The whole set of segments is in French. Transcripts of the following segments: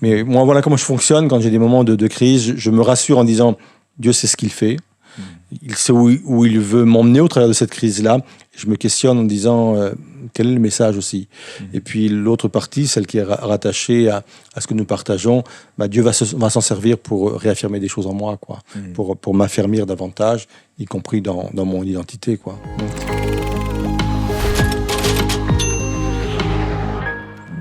Mais moi, voilà comment je fonctionne quand j'ai des moments de crise. Je me rassure en disant, Dieu sait ce qu'il fait. Il sait où il veut m'emmener au travers de cette crise-là. Je me questionne en disant quel est le message aussi. Et puis l'autre partie, celle qui est rattachée à ce que nous partageons, Dieu va s'en servir pour réaffirmer des choses en moi, quoi, pour m'affermir davantage, y compris dans mon identité, quoi.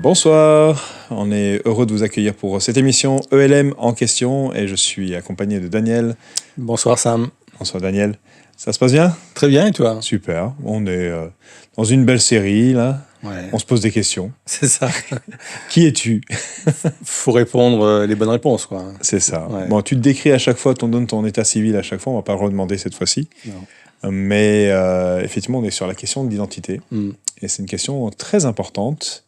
Bonsoir, on est heureux de vous accueillir pour cette émission ELM en question et je suis accompagné de Daniel. Bonsoir Sam. Bonsoir Daniel. Ça se passe bien ? Très bien, et toi ? Super. On est dans une belle série, là. Ouais. On se pose des questions. C'est ça. Qui es-tu ? Faut répondre les bonnes réponses, quoi. C'est ça. Ouais. Bon, tu te décris à chaque fois, tu donnes ton état civil à chaque fois. On va pas le redemander cette fois-ci. Non. Mais effectivement, on est sur la question de l'identité. Et c'est une question très importante.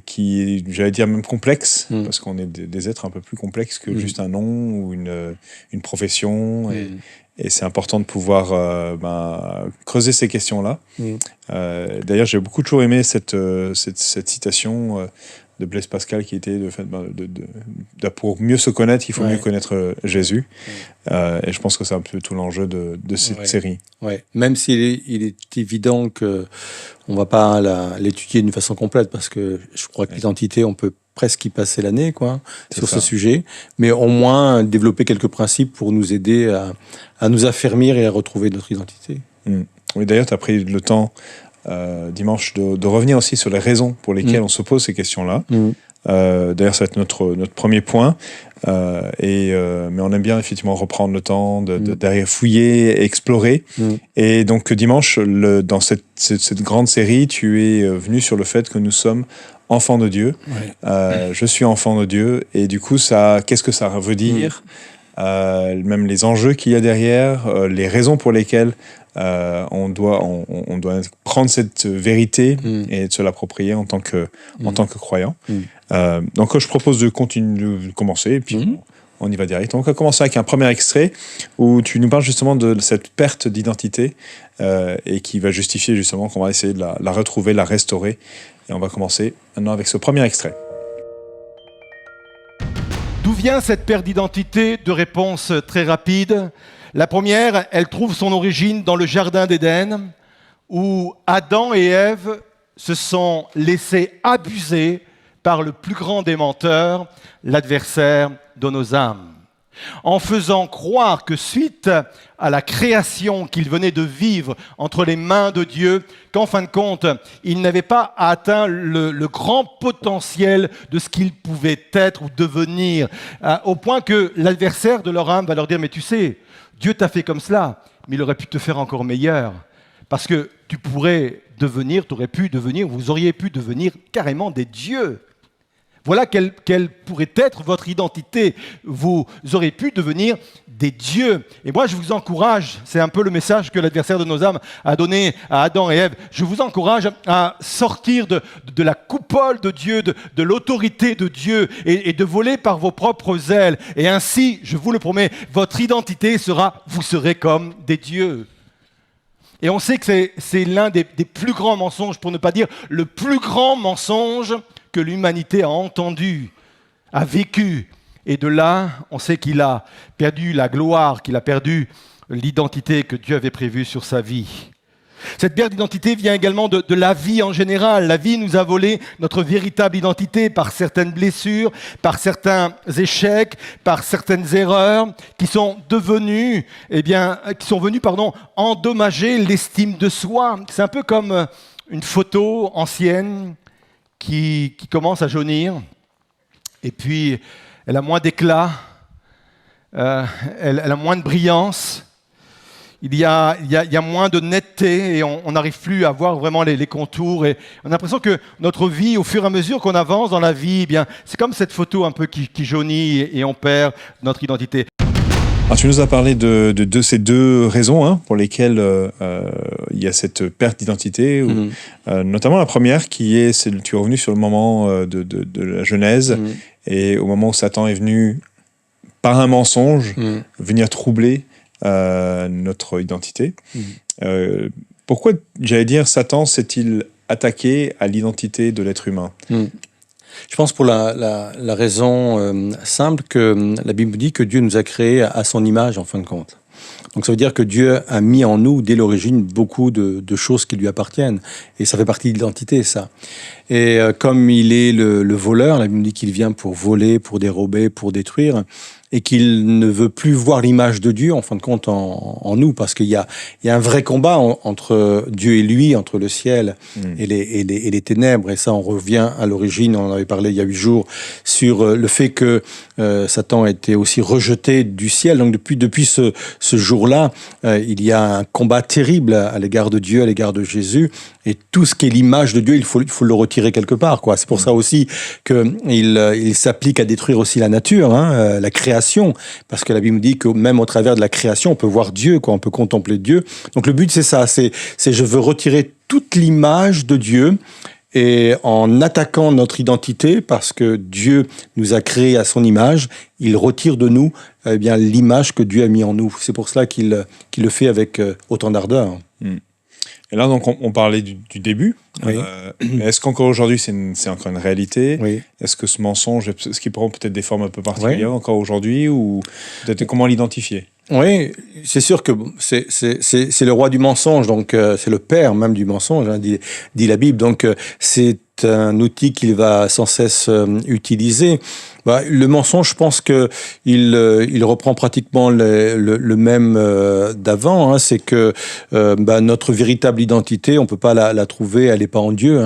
Qui est, j'allais dire, même complexe, parce qu'on est des êtres un peu plus complexes que juste un nom ou une profession. Et c'est important de pouvoir creuser ces questions-là. D'ailleurs, j'ai toujours aimé cette citation de Blaise Pascal qui était pour mieux se connaître, il faut mieux connaître Jésus. Et je pense que c'est un peu tout l'enjeu de cette série. Ouais. Même s'il est évident qu'on ne va pas l'étudier d'une façon complète, parce que je crois que l'identité, on peut presque y passer l'année, quoi, sur ce sujet, mais au moins développer quelques principes pour nous aider à nous affermir et à retrouver notre identité. Oui, d'ailleurs, tu as pris le temps dimanche de revenir aussi sur les raisons pour lesquelles on se pose ces questions-là. D'ailleurs, ça va être notre premier point. Mais on aime bien effectivement reprendre le temps d'aller fouiller, explorer. Et donc dimanche, dans cette grande série, tu es venu sur le fait que nous sommes enfants de Dieu. Je suis enfant de Dieu. Et du coup, qu'est-ce que ça veut dire ? Même les enjeux qu'il y a derrière, les raisons pour lesquelles on doit prendre cette vérité et de se l'approprier en tant que croyant. Donc je propose de commencer et puis on y va direct. Donc on va commencer avec un premier extrait où tu nous parles justement de cette perte d'identité et qui va justifier justement qu'on va essayer de la retrouver, la restaurer. Et on va commencer maintenant avec ce premier extrait. D'où vient cette perte d'identité ? Deux réponses très rapides. La première, elle trouve son origine dans le Jardin d'Éden, où Adam et Ève se sont laissés abuser par le plus grand des menteurs, l'adversaire de nos âmes, en faisant croire que suite à la création qu'ils venaient de vivre entre les mains de Dieu, qu'en fin de compte, ils n'avaient pas atteint le grand potentiel de ce qu'ils pouvaient être ou devenir, au point que l'adversaire de leur âme va leur dire « Mais tu sais, Dieu t'a fait comme cela, mais il aurait pu te faire encore meilleur. Parce que tu aurais pu devenir, vous auriez pu devenir carrément des dieux. Voilà quelle pourrait être votre identité. Vous auriez pu devenir des dieux. Et moi, je vous encourage, c'est un peu le message que l'adversaire de nos âmes a donné à Adam et Ève, je vous encourage à sortir de la coupole de Dieu, de l'autorité de Dieu et de voler par vos propres ailes. Et ainsi, je vous le promets, votre identité sera, vous serez comme des dieux. Et on sait que c'est l'un des plus grands mensonges, pour ne pas dire le plus grand mensonge que l'humanité a entendu, a vécu. Et de là, on sait qu'il a perdu la gloire, qu'il a perdu l'identité que Dieu avait prévue sur sa vie. Cette perte d'identité vient également de la vie en général. La vie nous a volé notre véritable identité par certaines blessures, par certains échecs, par certaines erreurs qui sont venus endommager l'estime de soi. C'est un peu comme une photo ancienne qui commence à jaunir, et puis elle a moins d'éclat, elle a moins de brillance, il y a moins de netteté, et on n'arrive plus à voir vraiment les contours, et on a l'impression que notre vie, au fur et à mesure qu'on avance dans la vie, eh bien, c'est comme cette photo un peu qui jaunit, et on perd notre identité. Alors, tu nous as parlé de ces deux raisons pour lesquelles il y a cette perte d'identité. Notamment la première tu es revenu sur le moment de la Genèse et au moment où Satan est venu par un mensonge venir troubler notre identité. Pourquoi, j'allais dire, Satan s'est-il attaqué à l'identité de l'être humain ? Je pense pour la raison simple que la Bible dit que Dieu nous a créés à son image, en fin de compte. Donc ça veut dire que Dieu a mis en nous, dès l'origine, beaucoup de choses qui lui appartiennent. Et ça fait partie de l'identité, ça. Et comme il est le voleur, la Bible dit qu'il vient pour voler, pour dérober, pour détruire, et qu'il ne veut plus voir l'image de Dieu, en fin de compte, en nous, parce qu'il y a un vrai combat entre Dieu et lui, entre le ciel et les ténèbres. Et ça, on revient à l'origine, on en avait parlé il y a 8 jours, sur le fait que Satan a été aussi rejeté du ciel. Donc depuis ce jour-là, il y a un combat terrible à l'égard de Dieu, à l'égard de Jésus. Et tout ce qui est l'image de Dieu, il faut le retirer quelque part, quoi. C'est pour ça aussi qu'il s'applique à détruire aussi la nature, la création, parce que la Bible dit que même au travers de la création, on peut voir Dieu, quoi. On peut contempler Dieu. Donc le but, c'est ça, c'est je veux retirer toute l'image de Dieu. Et en attaquant notre identité, parce que Dieu nous a créés à son image, il retire de nous l'image que Dieu a mis en nous. C'est pour cela qu'il le fait avec autant d'ardeur. Et là, donc, on parlait du début. Oui. Est-ce qu'encore aujourd'hui, c'est encore une réalité? Oui. Est-ce que ce mensonge, est-ce qu'il prend peut-être des formes un peu particulières encore aujourd'hui? Ou peut-être comment l'identifier? Oui, c'est sûr que c'est le roi du mensonge, donc c'est le père même du mensonge, dit la Bible. Donc c'est un outil qu'il va sans cesse utiliser. Le mensonge, je pense que il reprend pratiquement le même d'avant. C'est que notre véritable identité, on peut pas la trouver, elle est pas en Dieu.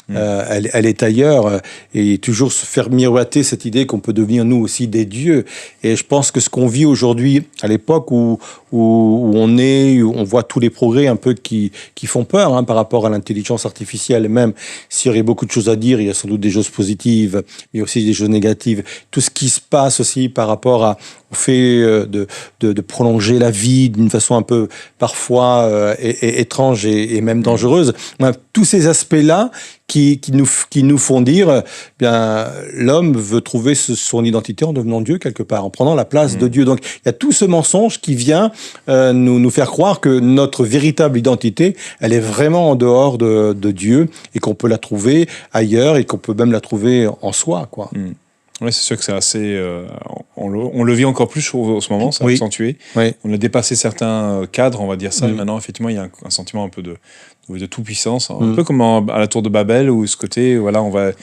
Elle est ailleurs. Et toujours se faire miroiter cette idée qu'on peut devenir nous aussi des dieux. Et je pense que ce qu'on vit aujourd'hui, à l'époque où on voit tous les progrès un peu qui font peur par rapport à l'intelligence artificielle. Même s'il y aurait beaucoup de choses à dire, il y a sans doute des choses positives, mais aussi des choses négatives. Tout ce qui se passe aussi par rapport au fait de prolonger la vie d'une façon un peu parfois étrange et même dangereuse. Tous ces aspects-là qui nous font dire, l'homme veut trouver son identité en devenant Dieu quelque part, en prenant la place de Dieu. Donc il y a tout ce mensonge qui vient nous faire croire que notre véritable identité, elle est vraiment en dehors de Dieu et qu'on peut la trouver ailleurs et qu'on peut même la trouver en soi, quoi. Oui, c'est sûr que c'est assez... on le vit encore plus en ce moment, c'est accentué. Oui. On a dépassé certains cadres, on va dire ça, et maintenant, effectivement, il y a un sentiment un peu de tout-puissance, un peu comme à la tour de Babel, où ce côté, voilà, on va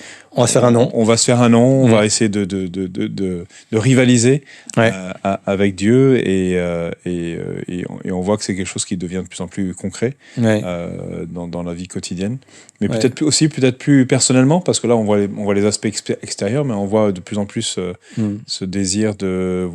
se faire un nom. On va se faire un nom, on va essayer de rivaliser avec Dieu, et on voit que c'est quelque chose qui devient de plus en plus concret dans la vie quotidienne. Mais peut-être plus personnellement, parce que là, on voit les aspects extérieurs, mais on voit de plus en plus ce désir de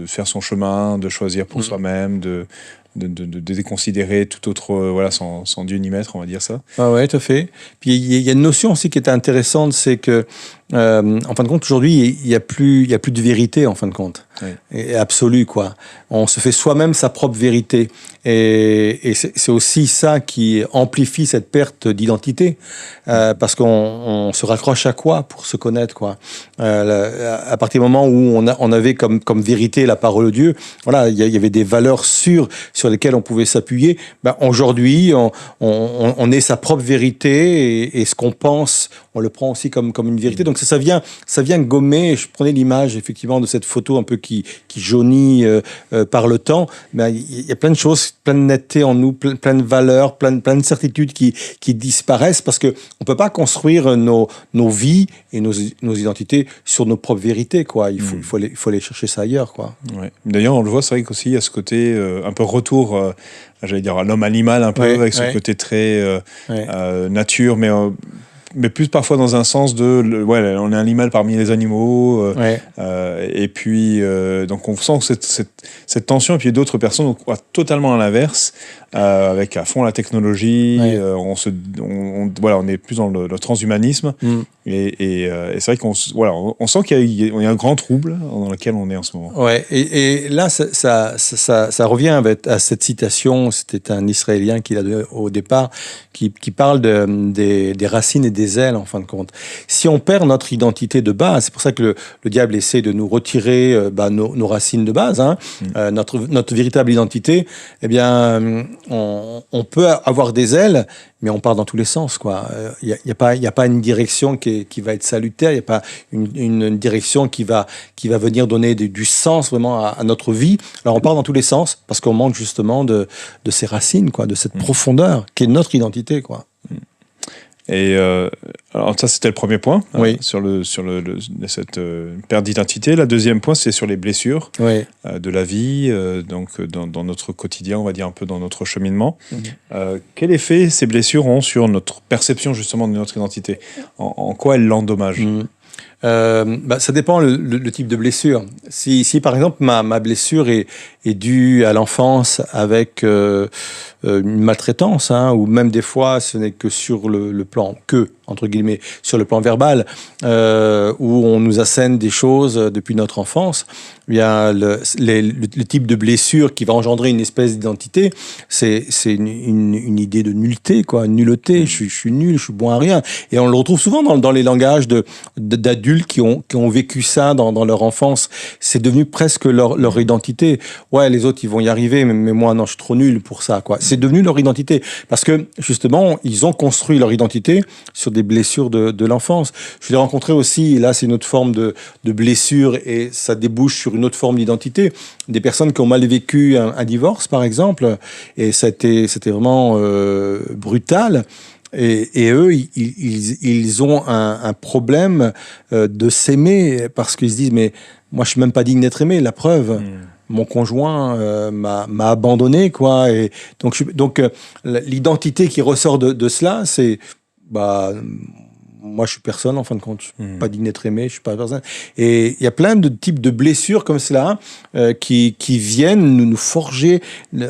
faire son chemin, de choisir pour soi-même, de déconsidérer tout autre, sans Dieu ni maître, on va dire ça. Oui, tout à fait. Puis il y a une notion aussi qui est intéressante, c'est que, en fin de compte, aujourd'hui, il y a plus de vérité, en fin de compte. Et absolue, quoi. On se fait soi-même sa propre vérité. Et c'est aussi ça qui amplifie cette perte d'identité, parce qu'on se raccroche à quoi pour se connaître, quoi. À partir du moment où on avait comme vérité la parole de Dieu, voilà, il y avait des valeurs sûres sur lesquelles on pouvait s'appuyer. Aujourd'hui, on est sa propre vérité, et ce qu'on pense, on le prend aussi comme une vérité. Donc ça vient gommer. Je prenais l'image effectivement de cette photo un peu qui jaunit par le temps. Il y a plein de choses, plein de netteté en nous, plein de valeurs, plein de certitudes qui disparaissent, parce que on peut pas construire nos vies et nos identités sur nos propres vérités, quoi. Il faut aller chercher ça ailleurs, quoi. Ouais. D'ailleurs, on le voit, c'est vrai qu'aussi il y a ce côté un peu retour, j'allais dire à l'homme animal un peu, avec ce côté très nature, mais plus parfois dans un sens de on est un animal parmi les animaux, et puis donc on sent que cette tension, et puis d'autres personnes on voit totalement à l'inverse, avec à fond la technologie, on est plus dans le transhumanisme, et c'est vrai qu'on sent qu'il y a un grand trouble dans lequel on est en ce moment. Et là ça revient à cette citation. C'était un Israélien qui l'a donné au départ, qui parle des racines et des ailes, en fin de compte. Si on perd notre identité de base, c'est pour ça que le diable essaie de nous retirer nos racines de base, notre véritable identité, eh bien, on peut avoir des ailes, mais on part dans tous les sens, quoi. Il y a pas une direction qui va être salutaire, il n'y a pas une direction qui va venir donner du sens vraiment à notre vie. Alors on part dans tous les sens parce qu'on manque justement de ces racines, quoi, de cette profondeur qui est notre identité, quoi. Et alors ça, c'était le premier point, oui. Sur cette perte d'identité. Le deuxième point, c'est sur les blessures oui. De la vie, donc dans notre quotidien, on va dire un peu dans notre cheminement. Quel effet ces blessures ont sur notre perception justement de notre identité? En quoi elles l'endommagent? Ça dépend le type de blessure. Si par exemple ma blessure est due à l'enfance avec une maltraitance, ou même des fois ce n'est que sur le plan entre guillemets, sur le plan verbal, où on nous assène des choses depuis notre enfance, eh bien le type de blessure qui va engendrer une espèce d'identité, c'est une idée de nullité, quoi, une nullité. Je suis nul, je suis bon à rien. Et on le retrouve souvent dans les langages d'adultes qui ont vécu ça dans leur enfance. C'est devenu presque leur identité. Ouais, les autres ils vont y arriver, mais moi non, je suis trop nul pour ça, quoi. C'est devenu leur identité parce que justement ils ont construit leur identité sur des blessures de l'enfance. Je l'ai rencontré aussi, et là c'est une autre forme de blessure et ça débouche sur une autre forme d'identité. Des personnes qui ont mal vécu un divorce par exemple, et c'était vraiment brutal. Et eux, ils ont un problème de s'aimer parce qu'ils se disent mais moi je suis même pas digne d'être aimé. La preuve. Mon conjoint m'a abandonné, quoi. Et donc l'identité qui ressort de cela, c'est moi je suis personne en fin de compte, je suis pas digne d'être aimé, je suis pas personne. Et il y a plein de types de blessures comme cela qui viennent nous forger.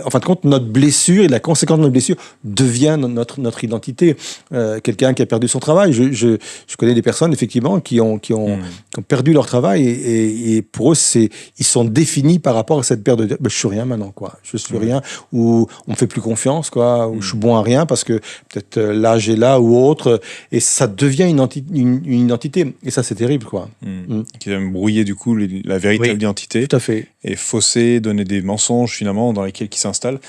En fin de compte, notre blessure et la conséquence de notre blessure devient notre identité. Quelqu'un qui a perdu son travail, je connais des personnes effectivement qui ont perdu leur travail et pour eux ils sont définis par rapport à cette perte de je suis rien maintenant, quoi. Je suis rien, ou on me fait plus confiance, quoi, ou je suis bon à rien parce que peut-être l'âge est là ou autre, et ça devient une identité, et ça c'est terrible, quoi. Qui va brouiller du coup la véritable identité, tout à fait, et fausser, donner des mensonges finalement dans lesquels qui s'installent.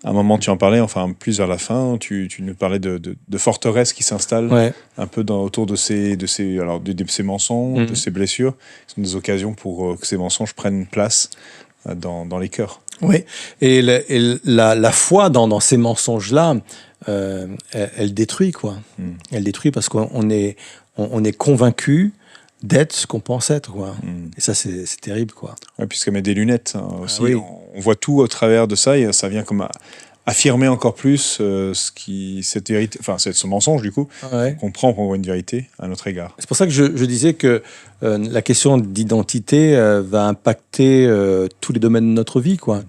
À un moment tu en parlais, enfin plus vers la fin, tu nous parlais de forteresses qui s'installent un peu autour de ces mensonges, de ces blessures, qui sont des occasions pour que ces mensonges prennent place dans les cœurs. Oui, et la foi dans ces mensonges-là, elle détruit, quoi. Elle détruit parce qu'on est convaincu d'être ce qu'on pense être, quoi. Et ça, c'est terrible, quoi. Ouais, puisqu'elle met des lunettes aussi. On voit tout au travers de ça, et ça vient comme affirmer encore plus cette vérité, enfin ce mensonge du coup, qu'on prend pour une vérité à notre égard. C'est pour ça que je disais que la question d'identité va impacter tous les domaines de notre vie, quoi.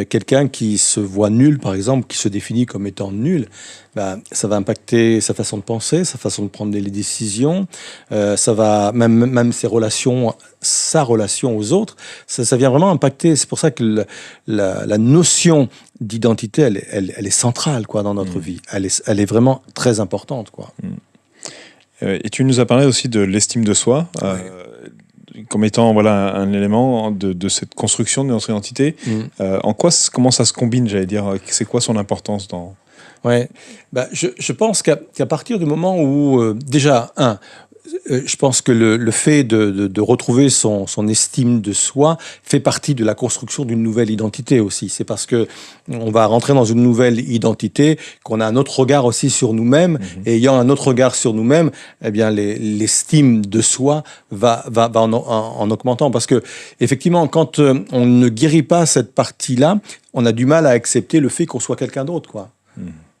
Quelqu'un qui se voit nul, par exemple, qui se définit comme étant nul, ça va impacter sa façon de penser, sa façon de prendre les décisions, ça va même ses relations, sa relation aux autres, ça vient vraiment impacter. C'est pour ça que la notion d'identité, elle est centrale, quoi, dans notre vie. Elle est vraiment très importante, quoi. Et tu nous as parlé aussi de l'estime de soi, comme étant un élément de cette construction de notre identité. Comment ça se combine, j'allais dire, c'est quoi son importance dans... Ouais, je pense qu'à partir du moment où, déjà, je pense que le fait de retrouver son estime de soi fait partie de la construction d'une nouvelle identité aussi. C'est parce que on va rentrer dans une nouvelle identité qu'on a un autre regard aussi sur nous-mêmes, et ayant un autre regard sur nous-mêmes, eh bien l'estime de soi va en augmentant, parce que effectivement, quand on ne guérit pas cette partie-là, on a du mal à accepter le fait qu'on soit quelqu'un d'autre, quoi.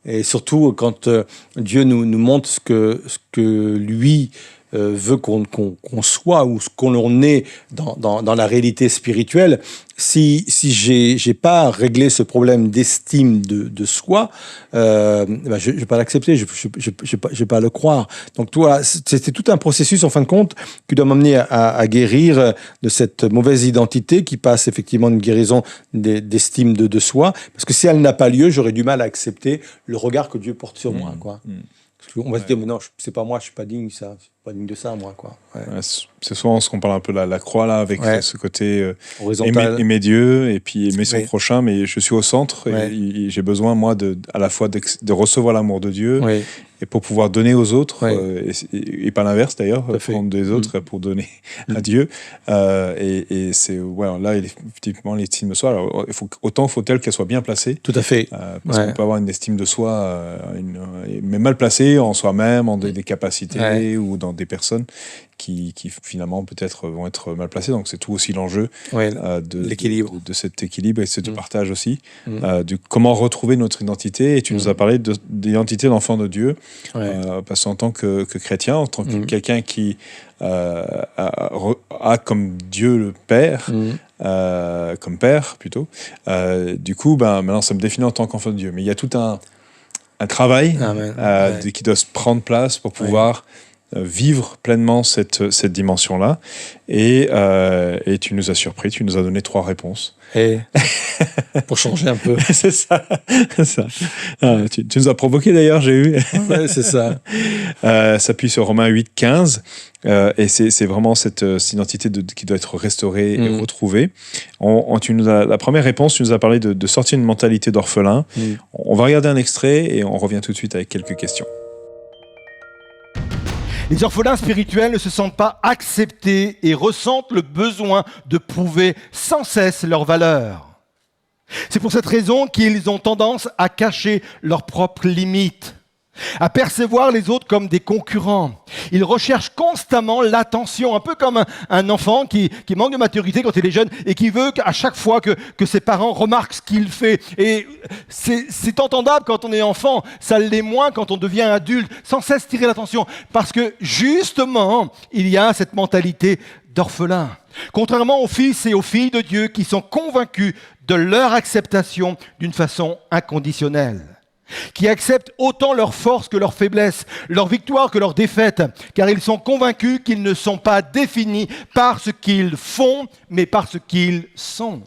Et surtout quand Dieu nous montre ce que lui veut qu'on soit, ou ce qu'on est dans la réalité spirituelle. Si j'ai pas réglé ce problème d'estime de soi, je vais pas l'accepter, je vais pas le croire. Donc toi, c'est tout un processus en fin de compte qui doit m'amener à guérir de cette mauvaise identité, qui passe effectivement une guérison d'estime de soi, parce que si elle n'a pas lieu, j'aurais du mal à accepter le regard que Dieu porte sur moi, quoi. On va se dire, mais non, c'est pas moi, je suis pas digne, ça. Je suis pas digne de ça, moi, quoi. Ouais. C'est souvent ce qu'on parle un peu la croix, là, avec ce côté aimer Dieu et puis aimer son prochain, mais je suis au centre et j'ai besoin, moi, à la fois de recevoir l'amour de Dieu et pour pouvoir donner aux autres, et pas l'inverse d'ailleurs, prendre des autres pour donner à Dieu. Et c'est, là, effectivement, l'estime de soi, alors, autant faut-elle qu'elle soit bien placée. Tout à fait. Parce qu'on peut avoir une estime de soi, mais mal placée en soi-même, en des capacités ou dans des personnes qui finalement peut-être vont être mal placées. Donc c'est tout aussi l'enjeu l'équilibre. De cet équilibre et ce partage aussi, de comment retrouver notre identité. Et tu nous as parlé d'identité d'enfant de Dieu, parce qu'en tant que chrétien, en tant que quelqu'un qui a comme Dieu le Père, comme Père plutôt, du coup, maintenant ça me définit en tant qu'enfant de Dieu. Mais il y a tout un travail qui doit se prendre place pour pouvoir vivre pleinement cette dimension-là. Et tu nous as surpris, tu nous as donné 3 réponses. Pour changer un peu. C'est ça. Tu nous as provoqué d'ailleurs, j'ai eu. C'est ça. S'appuie sur Romains 8,15. Et c'est vraiment cette identité qui doit être restaurée et retrouvée. La première réponse, tu nous as parlé de sortir une mentalité d'orphelin. On va regarder un extrait et on revient tout de suite avec quelques questions. Les orphelins spirituels ne se sentent pas acceptés et ressentent le besoin de prouver sans cesse leur valeur. C'est pour cette raison qu'ils ont tendance à cacher leurs propres limites, à percevoir les autres comme des concurrents. Ils recherchent constamment l'attention, un peu comme un enfant qui manque de maturité quand il est jeune et qui veut à chaque fois que ses parents remarquent ce qu'il fait. Et c'est entendable quand on est enfant, ça l'est moins quand on devient adulte, sans cesse tirer l'attention. Parce que justement, il y a cette mentalité d'orphelin. Contrairement aux fils et aux filles de Dieu qui sont convaincus de leur acceptation d'une façon inconditionnelle, qui acceptent autant leur force que leur faiblesse, leur victoire que leur défaite, car ils sont convaincus qu'ils ne sont pas définis par ce qu'ils font, mais par ce qu'ils sont.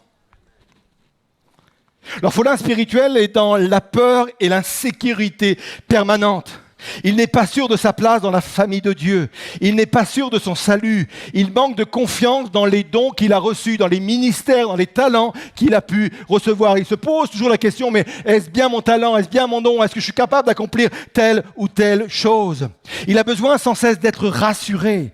L'orphelin spirituel est dans la peur et l'insécurité permanente. Il n'est pas sûr de sa place dans la famille de Dieu. Il n'est pas sûr de son salut. Il manque de confiance dans les dons qu'il a reçus, dans les ministères, dans les talents qu'il a pu recevoir. Il se pose toujours la question, mais est-ce bien mon talent? Est-ce bien mon don? Est-ce que je suis capable d'accomplir telle ou telle chose? Il a besoin sans cesse d'être rassuré.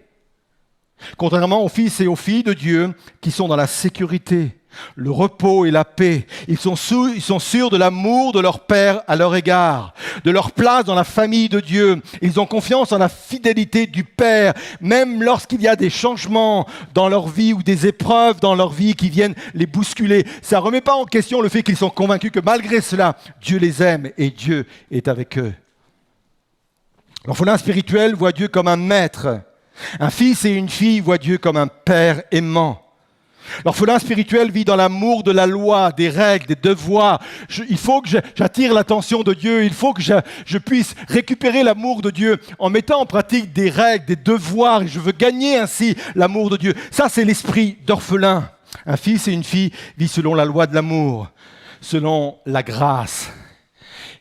Contrairement aux fils et aux filles de Dieu qui sont dans la sécurité, le repos et la paix. Ils sont sûrs de l'amour de leur Père à leur égard, de leur place dans la famille de Dieu. Ils ont confiance en la fidélité du Père, même lorsqu'il y a des changements dans leur vie ou des épreuves dans leur vie qui viennent les bousculer. Ça ne remet pas en question le fait qu'ils sont convaincus que malgré cela, Dieu les aime et Dieu est avec eux. L'orphelin spirituel voit Dieu comme un maître. Un fils et une fille voient Dieu comme un père aimant. L'orphelin spirituel vit dans l'amour de la loi, des règles, des devoirs. Il faut que j'attire l'attention de Dieu, il faut que je puisse récupérer l'amour de Dieu en mettant en pratique des règles, des devoirs, et je veux gagner ainsi l'amour de Dieu. Ça, c'est l'esprit d'orphelin. Un fils et une fille vivent selon la loi de l'amour, selon la grâce.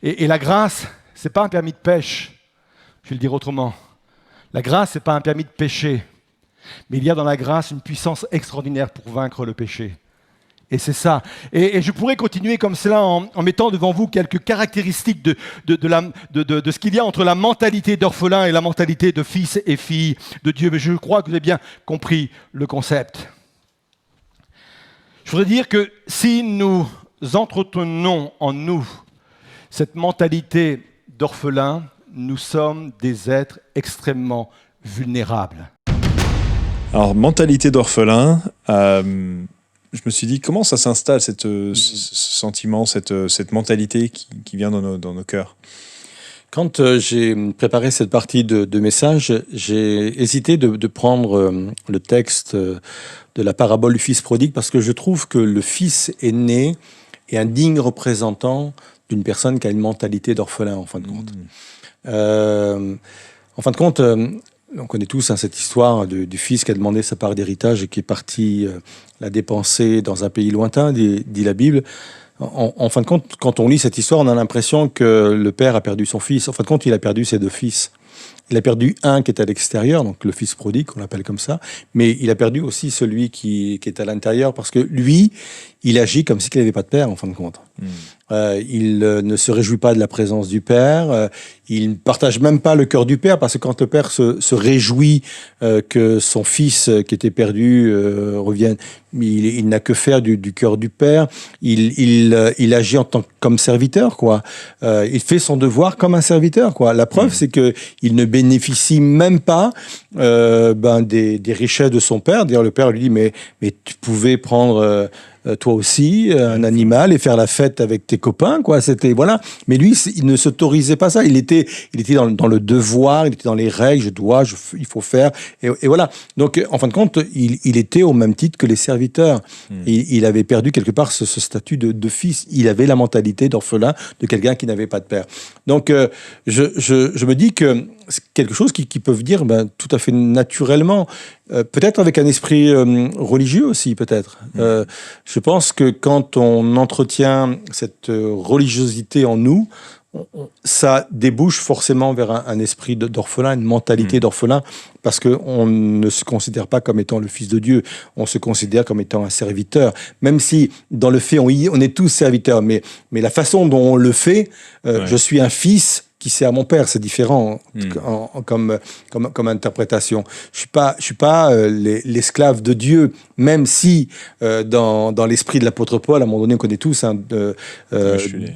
Et la grâce, ce n'est pas un permis de pêche, je vais le dire autrement. La grâce, ce n'est pas un permis de pécher. Mais il y a dans la grâce une puissance extraordinaire pour vaincre le péché. Et c'est ça. Et je pourrais continuer comme cela en mettant devant vous quelques caractéristiques de ce qu'il y a entre la mentalité d'orphelin et la mentalité de fils et filles de Dieu. Mais je crois que vous avez bien compris le concept. Je voudrais dire que si nous entretenons en nous cette mentalité d'orphelin, nous sommes des êtres extrêmement vulnérables. Alors, mentalité d'orphelin, je me suis dit, comment ça s'installe, ce sentiment, cette mentalité qui vient dans nos cœurs? Quand j'ai préparé cette partie de message, j'ai hésité de prendre le texte de la parabole du fils prodigue parce que je trouve que le fils aîné est un digne représentant d'une personne qui a une mentalité d'orphelin, en fin de compte. En fin de compte, on connaît tous cette histoire du fils qui a demandé sa part d'héritage et qui est parti la dépenser dans un pays lointain, dit la Bible. en fin de compte, quand on lit cette histoire, on a l'impression que le père a perdu son fils. En fin de compte, il a perdu ses 2 fils. Il a perdu un qui est à l'extérieur, donc le fils prodigue, on l'appelle comme ça, mais il a perdu aussi celui qui est à l'intérieur, parce que lui, il agit comme s'il n'avait pas de père, en fin de compte. Il ne se réjouit pas de la présence du père, il ne partage même pas le cœur du père, parce que quand le père se réjouit que son fils qui était perdu revienne, il n'a que faire du cœur du père. Il agit comme serviteur, quoi. Il fait son devoir comme un serviteur, quoi. La preuve, c'est que il ne bénéficie même pas des richesses de son père. D'ailleurs, le père lui dit mais tu pouvais prendre toi aussi un animal et faire la fête avec tes copains, quoi. C'était voilà. Mais lui, il ne s'autorisait pas ça. Il était dans le devoir, il était dans les règles. Il faut faire. Et voilà. Donc, en fin de compte, il était au même titre que les serviteurs. Il avait perdu quelque part ce statut de fils. Il avait la mentalité d'orphelin, de quelqu'un qui n'avait pas de père. Donc, je me dis que c'est quelque chose qu'ils peuvent dire tout à fait naturellement, peut-être avec un esprit religieux aussi, peut-être. Je pense que quand on entretient cette religiosité en nous, ça débouche forcément vers un esprit d'orphelin, une mentalité d'orphelin, parce qu'on ne se considère pas comme étant le fils de Dieu, on se considère comme étant un serviteur, même si dans le fait on est tous serviteurs, mais la façon dont on le fait, je suis un fils qui sert à mon père, c'est différent comme interprétation. Je suis pas l'esclave de Dieu, même si dans l'esprit de l'apôtre Paul, à un moment donné, on connaît tous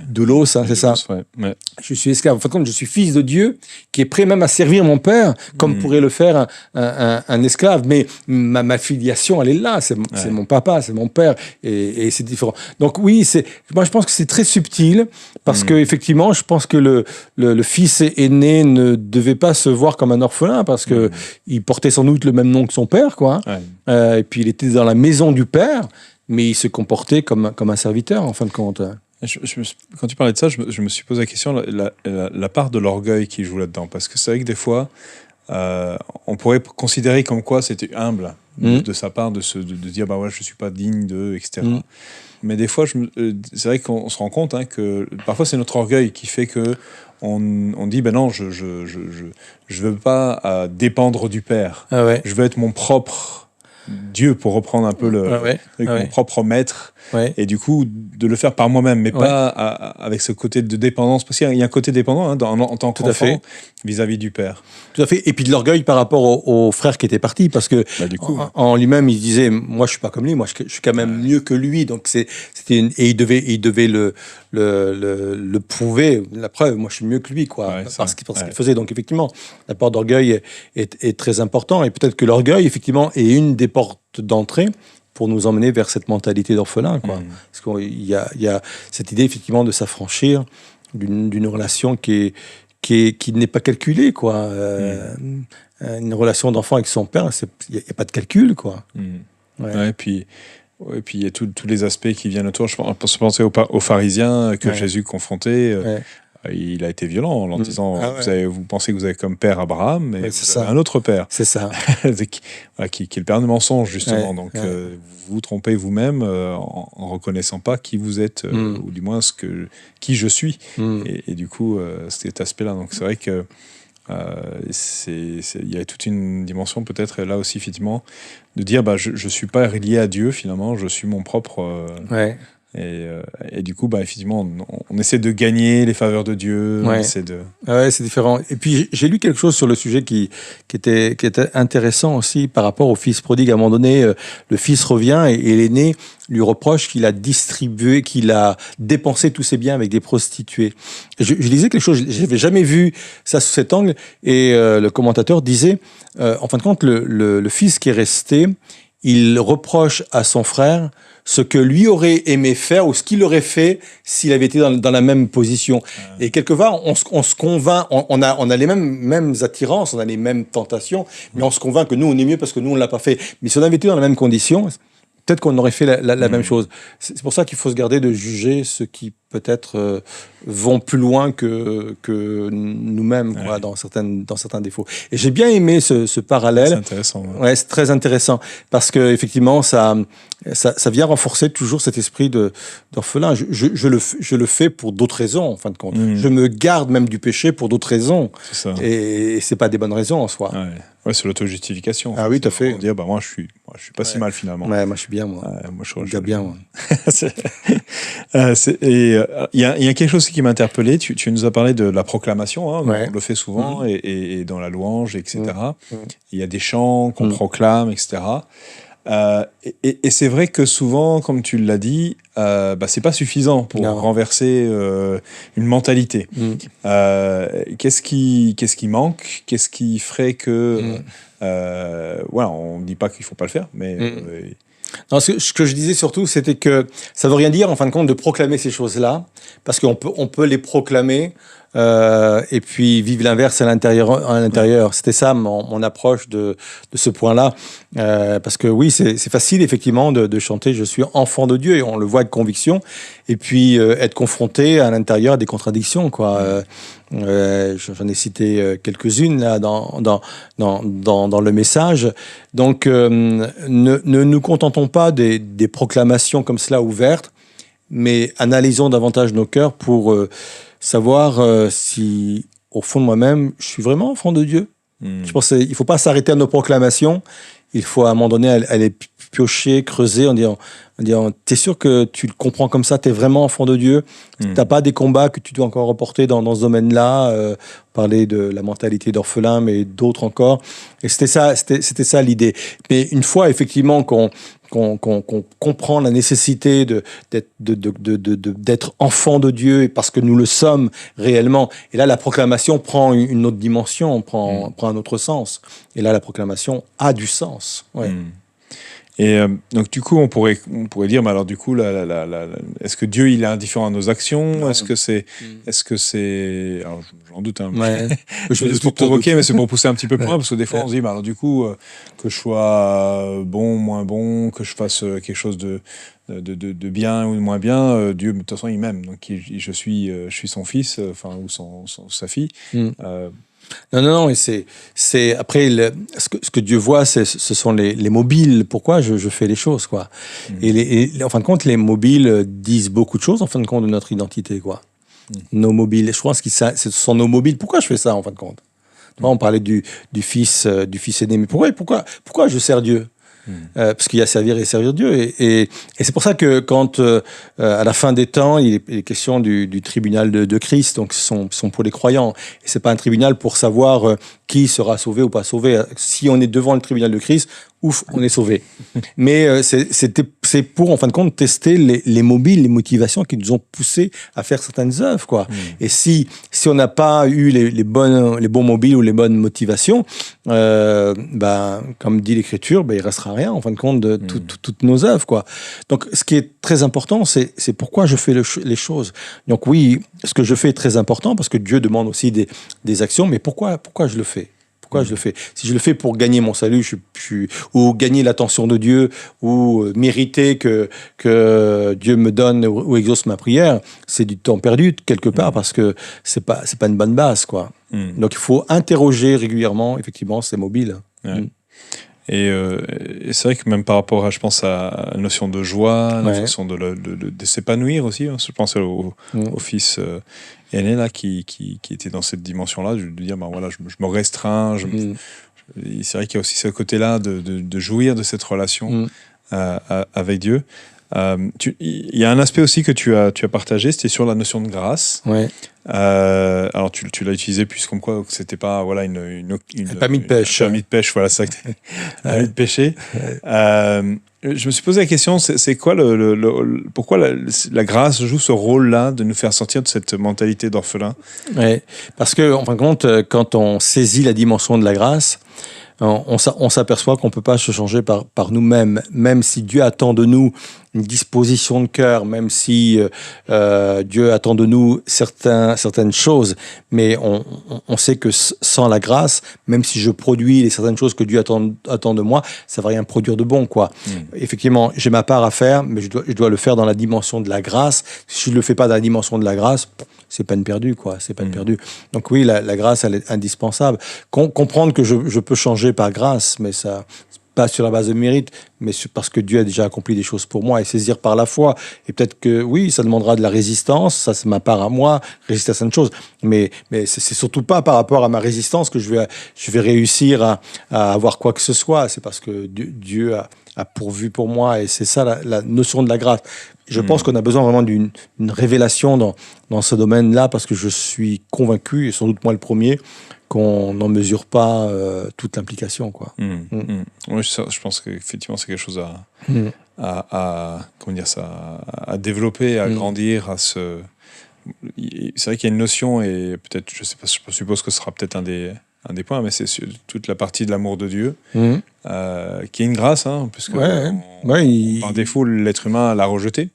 doulos, c'est ça. Ouais. Je suis esclave. En fin de compte, je suis fils de Dieu qui est prêt même à servir mon père, comme pourrait le faire un esclave. Mais ma filiation, elle est là. C'est mon papa, c'est mon père, et c'est différent. Donc oui, moi je pense que c'est très subtil, parce que effectivement, je pense que le fils aîné ne devait pas se voir comme un orphelin, parce que il portait sans doute le même nom que son père, quoi. Et puis il était dans la maison du père, mais il se comportait comme un serviteur, en fin de compte. Quand tu parlais de ça, je me suis posé la question, la part de l'orgueil qui joue là-dedans. Parce que c'est vrai que des fois, on pourrait considérer comme quoi c'était humble de sa part de dire bah ouais, je ne suis pas digne d'eux, etc. Mais des fois, c'est vrai qu'on se rend compte que parfois c'est notre orgueil qui fait que on dit ben non, je veux pas dépendre du Père. Je veux être mon propre Dieu, pour reprendre un peu mon propre maître. Et du coup, de le faire par moi-même, mais pas avec ce côté de dépendance. Parce qu'il y a un côté dépendant en tant qu'enfant vis-à-vis du père. Tout à fait. Et puis de l'orgueil par rapport au frère qui était parti, parce que en lui-même, il se disait, moi je suis pas comme lui, moi je suis quand même mieux que lui. Donc et il devait le prouver, la preuve, moi je suis mieux que lui, quoi, parce qu'il faisait. Donc effectivement, la part d'orgueil est très important, et peut-être que l'orgueil, effectivement, est une des portes d'entrée pour nous emmener vers cette mentalité d'orphelin, quoi. Parce qu'il y a cette idée, effectivement, de s'affranchir d'une relation qui n'est pas calculée, quoi. Une relation d'enfant avec son père, il n'y a pas de calcul, quoi. Et puis il y a tous les aspects qui viennent autour. Je pense aux pharisiens que Jésus confrontait. Il a été violent en leur disant vous pensez que vous avez comme père Abraham, mais vous avez un autre père. C'est ça. qui est le père de mensonge, justement. Donc, vous vous trompez vous-même en reconnaissant pas qui vous êtes, ou du moins qui je suis. Et du coup, cet aspect-là. Donc, c'est vrai que il y a toute une dimension, peut-être, là aussi, effectivement, de dire je suis pas relié à Dieu, finalement, je suis mon propre... Et du coup, effectivement, on essaie de gagner les faveurs de Dieu. C'est différent. Et puis, j'ai lu quelque chose sur le sujet qui était intéressant aussi par rapport au fils prodigue. À un moment donné, le fils revient et l'aîné lui reproche qu'il a distribué, qu'il a dépensé tous ses biens avec des prostituées. Je lisais quelque chose, je n'avais jamais vu ça sous cet angle, et le commentateur disait, en fin de compte, le fils qui est resté, il reproche à son frère ce que lui aurait aimé faire ou ce qu'il aurait fait s'il avait été dans la même position. Et quelque part, on se convainc, on a les mêmes attirances, on a les mêmes tentations, mais on se convainc que nous, on est mieux parce que nous, on ne l'a pas fait. Mais si on avait été dans la même condition, peut-être qu'on aurait fait la même chose. C'est pour ça qu'il faut se garder de juger ce qui peut-être vont plus loin que nous-mêmes, quoi, dans certains défauts. Et j'ai bien aimé ce parallèle. C'est intéressant. Ouais, c'est très intéressant parce que effectivement, ça vient renforcer toujours cet esprit d'orphelin. Je le fais pour d'autres raisons, en fin de compte. Je me garde même du péché pour d'autres raisons. C'est ça. Et c'est pas des bonnes raisons en soi. Ouais, c'est l'autojustification. Ah oui, tout à fait. Dire, moi, je suis pas si mal finalement. Ouais, moi, je suis bien, moi. Moi, je suis bien, moi. Il y a quelque chose qui m'a interpellé. Tu nous as parlé de la proclamation. Hein, on le fait souvent, et dans la louange, etc. Il y a des chants qu'on proclame, etc. Et c'est vrai que souvent, comme tu l'as dit, c'est pas suffisant pour renverser une mentalité. Qu'est-ce qui manque? Qu'est-ce qui ferait que on ne dit pas qu'il faut pas le faire, mais non, ce que je disais surtout, c'était que ça veut rien dire en fin de compte de proclamer ces choses-là, parce qu'on peut les proclamer et puis vivre l'inverse à l'intérieur. C'était ça mon approche de ce point-là, parce que oui, c'est facile effectivement de chanter je suis enfant de Dieu, et on le voit avec conviction, et puis être confronté à l'intérieur à des contradictions, quoi. J'en ai cité quelques-unes là dans le message. Donc ne nous contentons pas des proclamations comme cela ouvertes, mais analysons davantage nos cœurs pour savoir si au fond de moi-même je suis vraiment enfant de Dieu. Je pense qu'il ne faut pas s'arrêter à nos proclamations. Il faut à un moment donné aller piocher, creuser en disant t'es sûr que tu le comprends comme ça, t'es vraiment enfant de Dieu, t'as pas des combats que tu dois encore reporter dans ce domaine-là, parler de la mentalité d'orphelin, mais d'autres encore. Et c'était ça l'idée. Mais une fois effectivement qu'on comprend la nécessité d'être enfant de Dieu, et parce que nous le sommes réellement. Et là, la proclamation prend une autre dimension, prend un autre sens. Et là, la proclamation a du sens. Ouais. Et donc du coup, on pourrait dire, mais alors du coup, est-ce que Dieu il est indifférent à nos actions? Est-ce que c'est, alors j'en doute, hein, juste pour provoquer, mais c'est pour pousser un petit peu plus loin, parce que des fois on se dit, alors du coup, que je sois bon, moins bon, que je fasse quelque chose de bien ou de moins bien, Dieu de toute façon il m'aime, donc je suis son fils, ou sa fille. Non, et c'est après ce que Dieu voit, ce sont les mobiles. Pourquoi je fais les choses, quoi. Et en fin de compte, les mobiles disent beaucoup de choses en fin de compte de notre identité, quoi. Nos mobiles. Je pense que ce sont nos mobiles. Pourquoi je fais ça en fin de compte? On parlait du fils aîné, mais pourquoi je sers Dieu? Parce qu'il y a servir et servir Dieu. Et c'est pour ça que quand, à la fin des temps, il est question du tribunal de Christ, donc ce sont pour les croyants. Et c'est pas un tribunal pour savoir qui sera sauvé ou pas sauvé. Si on est devant le tribunal de Christ, ouf, on est sauvé. Mais c'est pour, en fin de compte, tester les mobiles, les motivations qui nous ont poussés à faire certaines œuvres, quoi. Et si on n'a pas eu les bons mobiles ou les bonnes motivations, comme dit l'Écriture, il restera rien, en fin de compte, de toutes nos œuvres, quoi. Donc, ce qui est très important, c'est pourquoi je fais les choses. Donc oui, ce que je fais est très important, parce que Dieu demande aussi des actions, mais pourquoi je le fais? Pourquoi je le fais? Si je le fais pour gagner mon salut, ou gagner l'attention de Dieu, ou mériter que Dieu me donne ou exauce ma prière, c'est du temps perdu quelque part, parce que c'est pas une bonne base, quoi. Donc il faut interroger régulièrement, effectivement, ces mobiles. Et c'est vrai que même par rapport à, je pense, à la notion de joie, la notion de s'épanouir aussi, hein. Je pense au fils aîné là qui était dans cette dimension-là, de dire je me restreins. C'est vrai qu'il y a aussi ce côté-là de jouir de cette relation avec Dieu. Il y a un aspect aussi que tu as partagé, c'était sur la notion de grâce. Alors tu l'as utilisé plus comme quoi que c'était pas un permis de pêche. Un permis de pêche, voilà, c'est ça. Un permis de pêcher. Je me suis posé la question, c'est quoi pourquoi la grâce joue ce rôle-là de nous faire sortir de cette mentalité d'orphelin? Parce que en fin de compte, quand on saisit la dimension de la grâce, on s'aperçoit qu'on ne peut pas se changer par nous-mêmes. Même si Dieu attend de nous une disposition de cœur, même si Dieu attend de nous certaines choses, mais on sait que sans la grâce, même si je produis les certaines choses que Dieu attend de moi, ça va rien produire de bon, quoi. Effectivement, j'ai ma part à faire, mais je dois le faire dans la dimension de la grâce. Si je ne le fais pas dans la dimension de la grâce, c'est peine perdue, quoi. C'est peine perdue. Donc oui, la grâce, elle est indispensable. Comprendre que je peux changer par grâce, mais ça, pas sur la base de mérite, mais parce que Dieu a déjà accompli des choses pour moi, et saisir par la foi. Et peut-être que oui, ça demandera de la résistance, ça c'est ma part à moi, résister à certaines choses. Mais c'est surtout pas par rapport à ma résistance que je vais réussir à avoir quoi que ce soit. C'est parce que Dieu a pourvu pour moi, et c'est ça la notion de la grâce. Je pense qu'on a besoin vraiment d'une révélation dans ce domaine-là, parce que je suis convaincu, et sans doute moi le premier, qu'on n'en mesure pas toute l'implication, quoi. Oui, je pense qu'effectivement c'est quelque chose à développer, à grandir, c'est vrai qu'il y a une notion, et peut-être, je sais pas, je suppose que ce sera peut-être un des points, mais c'est toute la partie de l'amour de Dieu, qui est une grâce, hein, puisque par défaut l'être humain l'a rejeté,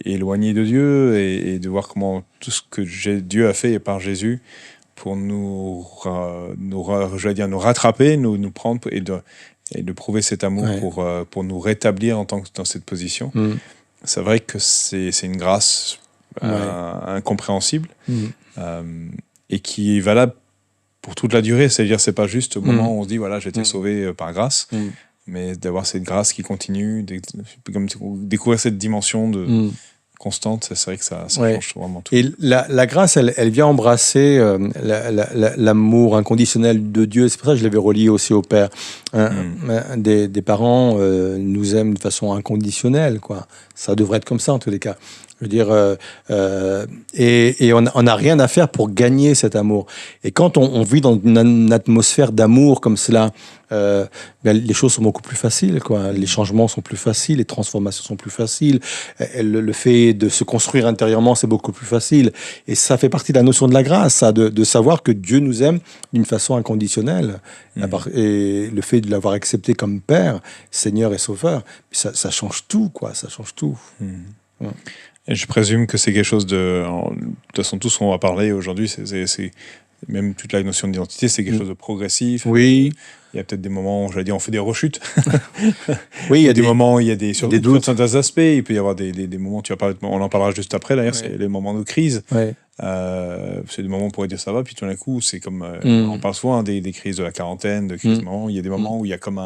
éloigné de Dieu, et de voir comment tout ce que Dieu a fait par Jésus pour nous rattraper, nous prendre, et de prouver cet amour pour nous rétablir en tant que dans cette position. C'est vrai que c'est une grâce incompréhensible, et qui est valable pour toute la durée. C'est-à-dire, c'est pas juste au moment où on se dit voilà, j'ai été sauvé par grâce, mais d'avoir cette grâce qui continue, comme découvrir cette dimension de constante. C'est vrai que ça change vraiment tout. Et la grâce, elle vient embrasser l'amour inconditionnel de Dieu. C'est pour ça que je l'avais relié aussi au Père. Des parents nous aiment de façon inconditionnelle, quoi. Ça devrait être comme ça en tous les cas. Je veux dire, et on n'a rien à faire pour gagner cet amour. Et quand on vit dans une atmosphère d'amour comme cela, les choses sont beaucoup plus faciles, quoi. Les changements sont plus faciles, les transformations sont plus faciles. Le fait de se construire intérieurement, c'est beaucoup plus facile. Et ça fait partie de la notion de la grâce, ça, de savoir que Dieu nous aime d'une façon inconditionnelle. Et le fait de l'avoir accepté comme Père, Seigneur et Sauveur, ça change tout, quoi. Ça change tout. Et je présume que c'est quelque chose de toute façon, tout ce qu'on va parler aujourd'hui, c'est même toute la notion d'identité, c'est quelque chose de progressif. Oui. Il y a peut-être des moments où, j'allais dire, on fait des rechutes. Oui, il y a des moments où il y a des doutes. Certains aspects. Il peut y avoir des moments, on en parlera juste après d'ailleurs, c'est les moments de crise. C'est des moments où on pourrait dire ça va, puis tout d'un coup, c'est comme, on parle souvent des crises de la quarantaine, de crises de moments. Il y a des moments où il y a comme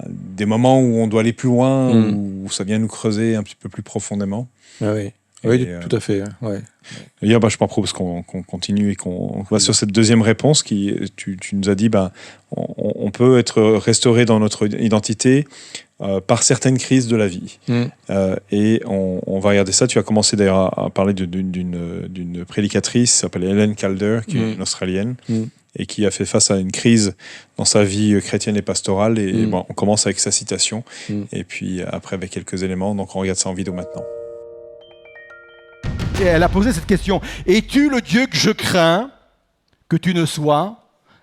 des moments où on doit aller plus loin, où ça vient nous creuser un petit peu plus profondément. Oui, tout à fait. D'ailleurs, je propose qu'on continue et qu'on va sur cette deuxième réponse qui, tu nous as dit, on peut être restauré dans notre identité par certaines crises de la vie. Et on va regarder ça. Tu as commencé d'ailleurs à parler d'une prédicatrice qui s'appelle Helen Calder, qui est une Australienne, et qui a fait face à une crise dans sa vie chrétienne et pastorale. Et on commence avec sa citation, et puis après avec quelques éléments. Donc on regarde ça en vidéo maintenant. Et elle a posé cette question. Es-tu le Dieu que je crains que tu ne sois,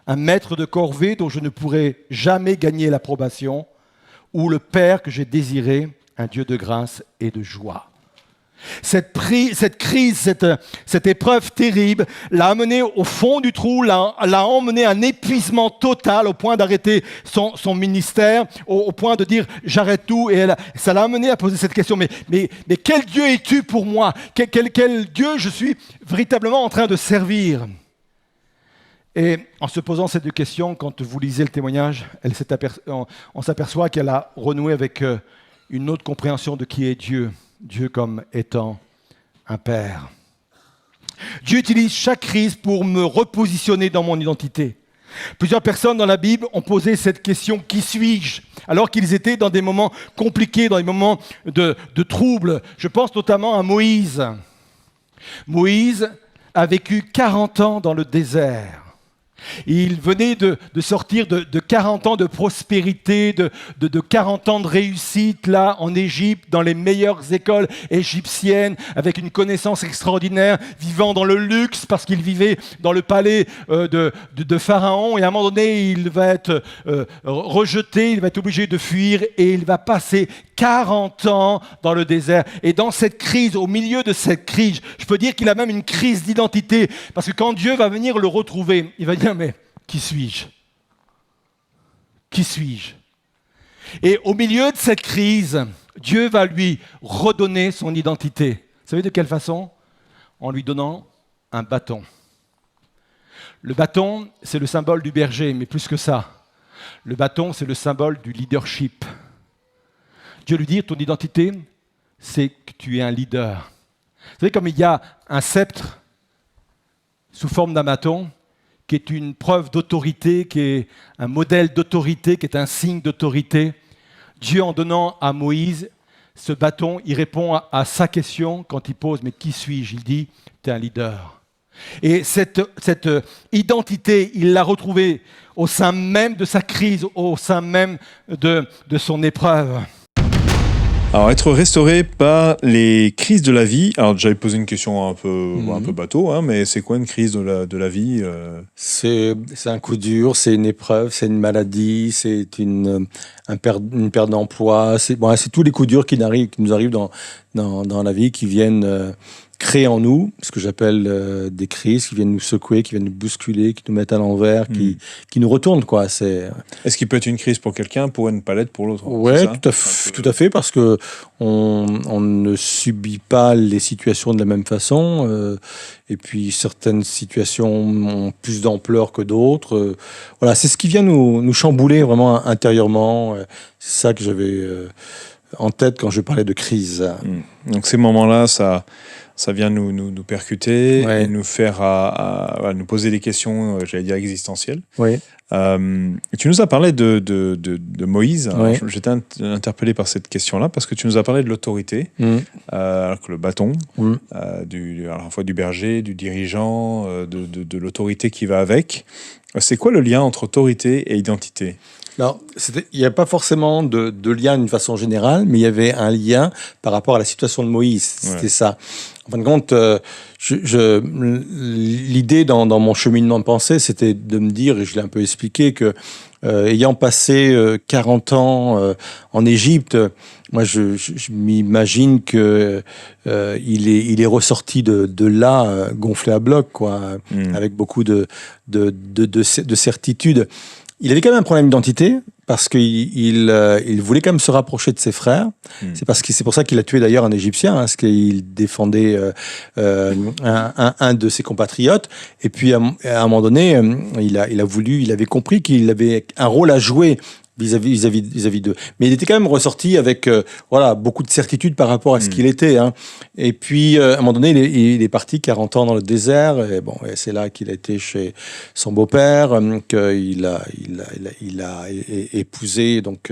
un maître de corvée dont je ne pourrai jamais gagner l'approbation, ou le Père que j'ai désiré, un Dieu de grâce et de joie? Cette crise, cette épreuve terrible l'a amené au fond du trou, l'a emmené à un épuisement total au point d'arrêter son ministère, au point de dire j'arrête tout. Et ça l'a amené à poser cette question, mais quel Dieu es-tu pour moi? Quel Dieu je suis véritablement en train de servir? Et en se posant ces deux questions, quand vous lisez le témoignage, on s'aperçoit qu'elle a renoué avec une autre compréhension de qui est Dieu. Dieu comme étant un Père. Dieu utilise chaque crise pour me repositionner dans mon identité. Plusieurs personnes dans la Bible ont posé cette question, qui suis-je? Alors qu'ils étaient dans des moments compliqués, dans des moments de troubles. Je pense notamment à Moïse. Moïse a vécu 40 ans dans le désert. Il venait de sortir de 40 ans de prospérité, de 40 ans de réussite là en Égypte, dans les meilleures écoles égyptiennes, avec une connaissance extraordinaire, vivant dans le luxe parce qu'il vivait dans le palais de Pharaon. Et à un moment donné, il va être rejeté, il va être obligé de fuir et il va passer 40 ans dans le désert. Et dans cette crise, au milieu de cette crise, je peux dire qu'il a même une crise d'identité. Parce que quand Dieu va venir le retrouver, il va dire, mais qui suis-je? Qui suis-je? Et au milieu de cette crise, Dieu va lui redonner son identité. Vous savez de quelle façon? En lui donnant un bâton. Le bâton, c'est le symbole du berger, mais plus que ça. Le bâton, c'est le symbole du leadership. Dieu lui dit, ton identité, c'est que tu es un leader. Vous savez, comme il y a un sceptre sous forme d'un bâton, qui est une preuve d'autorité, qui est un modèle d'autorité, qui est un signe d'autorité, Dieu, en donnant à Moïse ce bâton, il répond à sa question quand il pose « Mais qui suis-je » Il dit « Tu es un leader ». Et cette identité, il l'a retrouvée au sein même de sa crise, au sein même de son épreuve. Alors, être restauré par les crises de la vie. Alors, j'avais posé une question un peu bateau, hein, mais c'est quoi une crise de la vie C'est un coup dur, c'est une épreuve, c'est une maladie, c'est une perte d'emploi. C'est tous les coups durs qui nous arrivent dans la vie, qui viennent créer en nous ce que j'appelle des crises, qui viennent nous secouer, qui viennent nous bousculer, qui nous mettent à l'envers, qui nous retournent, quoi. Est-ce qu'il peut être une crise pour quelqu'un, pourrait ne pas l'être pour l'autre? Ouais, tout à fait, parce que on ne subit pas les situations de la même façon, et puis certaines situations ont plus d'ampleur que d'autres. Voilà, c'est ce qui vient nous chambouler vraiment intérieurement. C'est ça que j'avais en tête quand je parlais de crise. Donc ces moments-là, ça vient nous percuter, ouais. Et nous faire nous poser des questions, j'allais dire existentielles. Oui. Tu nous as parlé de Moïse. Ouais. J'étais interpellé par cette question-là parce que tu nous as parlé de l'autorité, alors que le bâton, à la fois du berger, du dirigeant, de l'autorité qui va avec. C'est quoi le lien entre autorité et identité? Alors, il n'y a pas forcément de lien d'une façon générale, mais il y avait un lien par rapport à la situation de Moïse. C'était ça. En fin de compte, l'idée dans mon cheminement de pensée, c'était de me dire, et je l'ai un peu expliqué, que ayant passé 40 ans en Égypte, moi, je m'imagine que il est ressorti de là gonflé à bloc, quoi, avec beaucoup de certitude. Il avait quand même un problème d'identité parce qu'il voulait quand même se rapprocher de ses frères. C'est pour ça qu'il a tué d'ailleurs un Égyptien, parce qu'il défendait un de ses compatriotes. Et puis à un moment donné, il avait compris qu'il avait un rôle à jouer vis-à-vis d'eux. Mais il était quand même ressorti avec beaucoup de certitude par rapport à ce qu'il était. Hein. Et puis, à un moment donné, il est parti 40 ans dans le désert. Et c'est là qu'il a été chez son beau-père, qu'il a épousé donc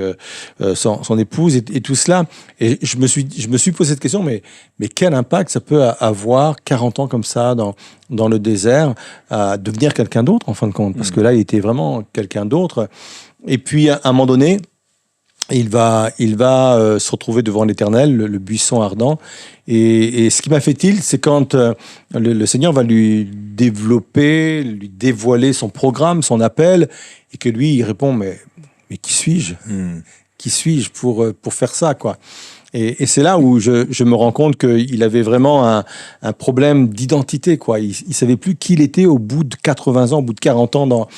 son épouse et tout cela. Et je me suis posé cette question, mais quel impact ça peut avoir 40 ans comme ça dans le désert, à devenir quelqu'un d'autre en fin de compte, parce que là, il était vraiment quelqu'un d'autre. Et puis, à un moment donné, il va se retrouver devant l'Éternel, le buisson ardent. Et ce qui m'a fait tilt, c'est quand le Seigneur va lui dévoiler son programme, son appel, et que lui, il répond, mais qui suis-je? Qui suis-je pour faire ça, quoi? Et c'est là où je me rends compte qu'il avait vraiment un problème d'identité, quoi. Il savait plus qui il était au bout de 80 ans, au bout de 40 ans dans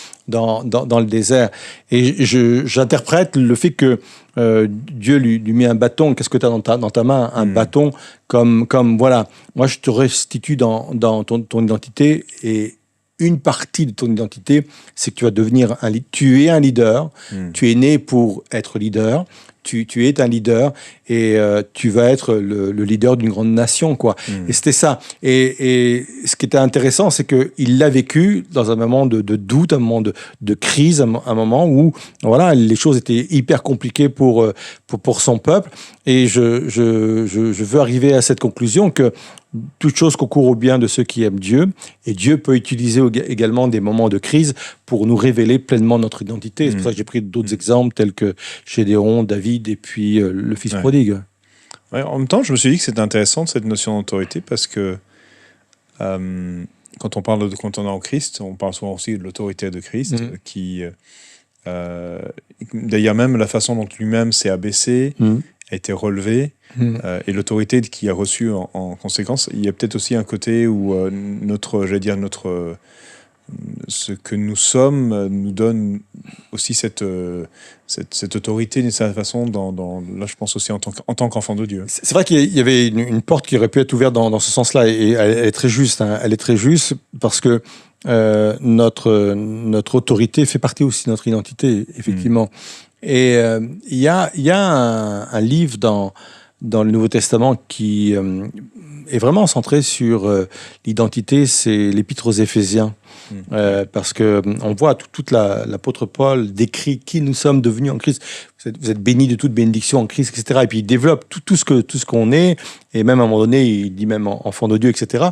le désert. Et j'interprète le fait que Dieu lui met un bâton. Qu'est-ce que tu as dans ta main? Un bâton comme voilà. Moi, je te restitue dans ton identité, et une partie de ton identité, c'est que tu vas devenir tu es un leader. Tu es né pour être leader. Tu es un leader et tu vas être le leader d'une grande nation, quoi. Et c'était ça. Et ce qui était intéressant, c'est qu'il l'a vécu dans un moment de doute, un moment de crise, un moment où les choses étaient hyper compliquées pour son peuple. Et je veux arriver à cette conclusion que toute chose concourt au bien de ceux qui aiment Dieu, et Dieu peut utiliser également des moments de crise pour nous révéler pleinement notre identité. C'est pour ça que j'ai pris d'autres exemples tels que Gédéon, David et puis le fils prodigue. Ouais, en même temps, je me suis dit que c'était intéressant cette notion d'autorité parce que quand on parle de quand on est en Christ, on parle souvent aussi de l'autorité de Christ qui d'ailleurs même la façon dont lui-même s'est abaissé a été relevé et l'autorité qu'il a reçue en conséquence. Il y a peut-être aussi un côté où ce que nous sommes nous donne aussi cette autorité d'une certaine façon là je pense aussi en tant qu'enfant de Dieu. C'est vrai qu'il y avait une porte qui aurait pu être ouverte dans ce sens-là et elle est très juste. Hein. Elle est très juste parce que notre autorité fait partie aussi de notre identité, effectivement. Et il y a un livre dans le Nouveau Testament qui est vraiment centré sur l'identité, c'est l'Épître aux Éphésiens. Parce que on voit toute l'apôtre Paul décrit qui nous sommes devenus en Christ. Vous êtes bénis de toute bénédiction en Christ, etc. Et puis il développe tout ce qu'on est, et même à un moment donné, il dit même enfant de Dieu, etc.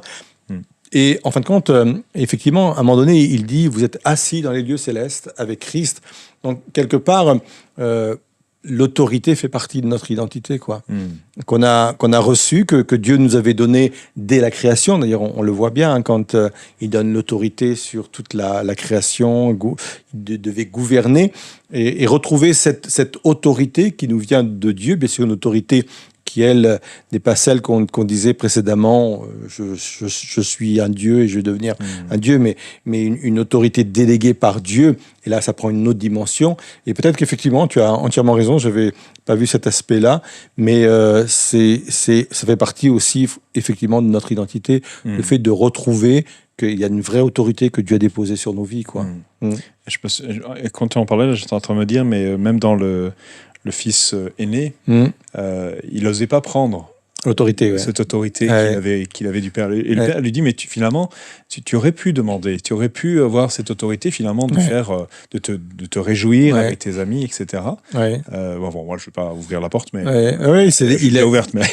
Et en fin de compte, effectivement, à un moment donné, il dit vous êtes assis dans les lieux célestes avec Christ. Donc quelque part, l'autorité fait partie de notre identité, quoi. Qu'on a reçu, que Dieu nous avait donné dès la création. D'ailleurs, on le voit bien hein, quand il donne l'autorité sur toute la création, il devait gouverner et retrouver cette autorité qui nous vient de Dieu, bien sûr une autorité qui, elle, n'est pas celle qu'on disait précédemment, je suis un Dieu et je vais devenir un Dieu, mais une autorité déléguée par Dieu. Et là, ça prend une autre dimension. Et peut-être qu'effectivement, tu as entièrement raison, je n'avais pas vu cet aspect-là, mais ça fait partie aussi, effectivement, de notre identité, le fait de retrouver qu'il y a une vraie autorité que Dieu a déposée sur nos vies, quoi. Quand tu en parlais, là, j'étais en train de me dire, mais même dans le fils aîné, il n'osait pas prendre l'autorité, cette autorité qu'il avait du père. Et le père lui dit, mais finalement, tu aurais pu demander, tu aurais pu avoir cette autorité finalement de de te réjouir avec tes amis, etc. Moi, je ne vais pas ouvrir la porte, mais il a ouverte. Mais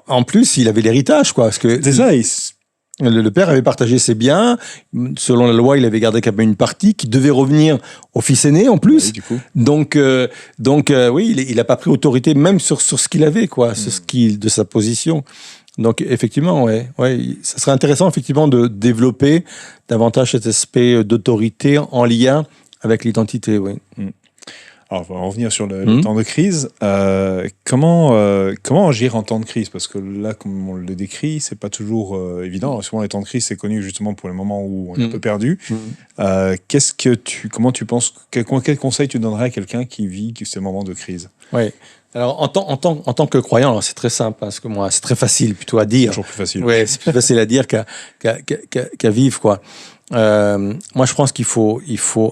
en plus, il avait l'héritage, quoi. Parce que c'est ça. Le père avait partagé ses biens. Selon la loi, il avait gardé quand même une partie qui devait revenir au fils aîné, en plus. Oui, du coup. Donc, il n'a pas pris autorité même sur ce qu'il avait, quoi, sur de sa position. Donc, effectivement, ça serait intéressant, effectivement, de développer davantage cet aspect d'autorité en lien avec l'identité, oui. Alors, on va revenir sur le temps de crise. Comment agir en temps de crise? Parce que là, comme on le décrit, c'est pas toujours évident. Souvent, les temps de crise, c'est connu justement pour les moments où on est un peu perdu. Comment tu penses, quel conseil tu donnerais à quelqu'un qui vit ces moments de crise? Oui. Alors, en tant que croyant, alors c'est très simple, parce que moi, c'est très facile plutôt à dire. Toujours plus facile. Ouais, c'est plus facile à dire qu'à vivre, quoi. Moi, je pense qu'il faut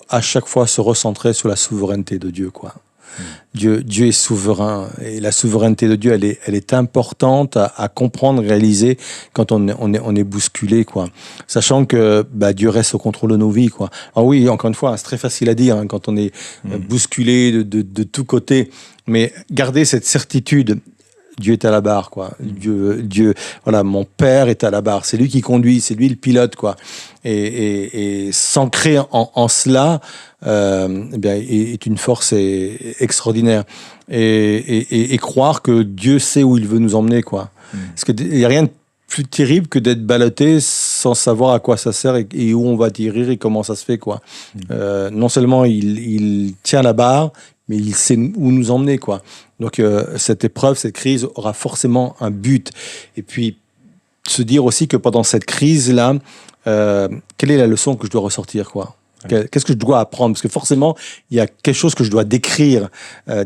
à chaque fois se recentrer sur la souveraineté de Dieu, quoi. Dieu est souverain, et la souveraineté de Dieu, elle est importante à comprendre, réaliser quand on est bousculé, quoi. Sachant que Dieu reste au contrôle de nos vies, quoi. Alors oui, encore une fois, c'est très facile à dire hein, quand on est bousculé de tous côtés, mais garder cette certitude. Dieu est à la barre, quoi. Dieu, voilà, mon Père est à la barre. C'est lui qui conduit, c'est lui le pilote, quoi. Et s'ancrer en cela, est une force extraordinaire. Et croire que Dieu sait où il veut nous emmener, quoi. Parce qu'il n'y a rien de plus terrible que d'être ballotté sans savoir à quoi ça sert et où on va atterrir et comment ça se fait, quoi. Non seulement il tient la barre, mais il sait où nous emmener, quoi. Donc, cette épreuve, cette crise aura forcément un but. Et puis, se dire aussi que pendant cette crise-là, quelle est la leçon que je dois ressortir, quoi? Qu'est-ce que je dois apprendre? Parce que forcément, il y a quelque chose que je dois décrire,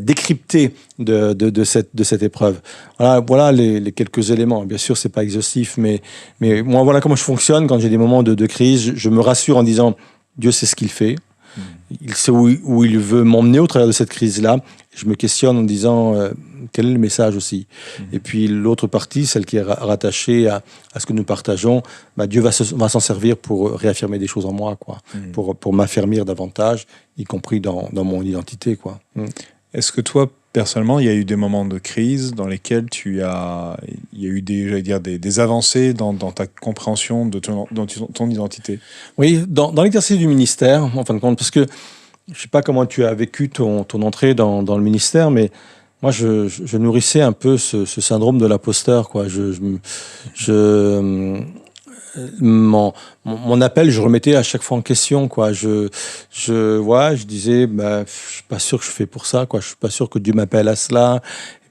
décrypter de cette épreuve. Voilà les quelques éléments. Bien sûr, c'est pas exhaustif, mais moi, voilà comment je fonctionne quand j'ai des moments de crise. Je me rassure en disant, Dieu sait ce qu'il fait. Il sait où il veut m'emmener au travers de cette crise-là. Je me questionne en disant quel est le message aussi. Et puis l'autre partie, celle qui est rattachée à ce que nous partageons, Dieu va s'en servir pour réaffirmer des choses en moi, quoi, pour m'affermir davantage, y compris dans mon identité, quoi. Est-ce que toi, personnellement, il y a eu des moments de crise dans lesquels il y a eu des avancées dans ta compréhension de ton identité. Oui, dans l'exercice du ministère, en fin de compte, parce que je ne sais pas comment tu as vécu ton entrée dans le ministère, mais moi, je nourrissais un peu ce syndrome de l'imposteur, quoi. Mon appel, je remettais à chaque fois en question, quoi. Je disais, je suis pas sûr que je fais pour ça, quoi. Je suis pas sûr que Dieu m'appelle à cela.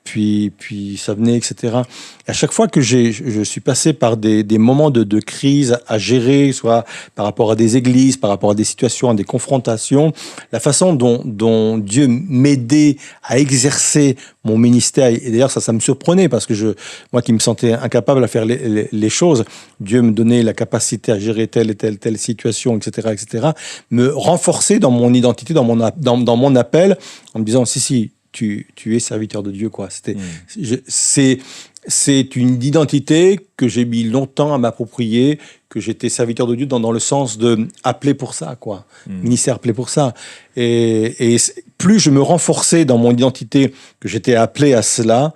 Puis ça venait, etc. Et à chaque fois que je suis passé par des moments de crise à gérer, soit par rapport à des églises, par rapport à des situations, à des confrontations, la façon dont Dieu m'aidait à exercer mon ministère, et d'ailleurs ça me surprenait parce que moi qui me sentais incapable à faire les choses, Dieu me donnait la capacité à gérer telle et telle situation, etc., me renforçait dans mon identité, dans mon appel, en me disant si, tu es serviteur de Dieu, quoi. C'est une identité que j'ai mis longtemps à m'approprier, que j'étais serviteur de Dieu dans le sens de appelé pour ça, quoi. Ministère appelé pour ça. Et plus je me renforçais dans mon identité, que j'étais appelé à cela,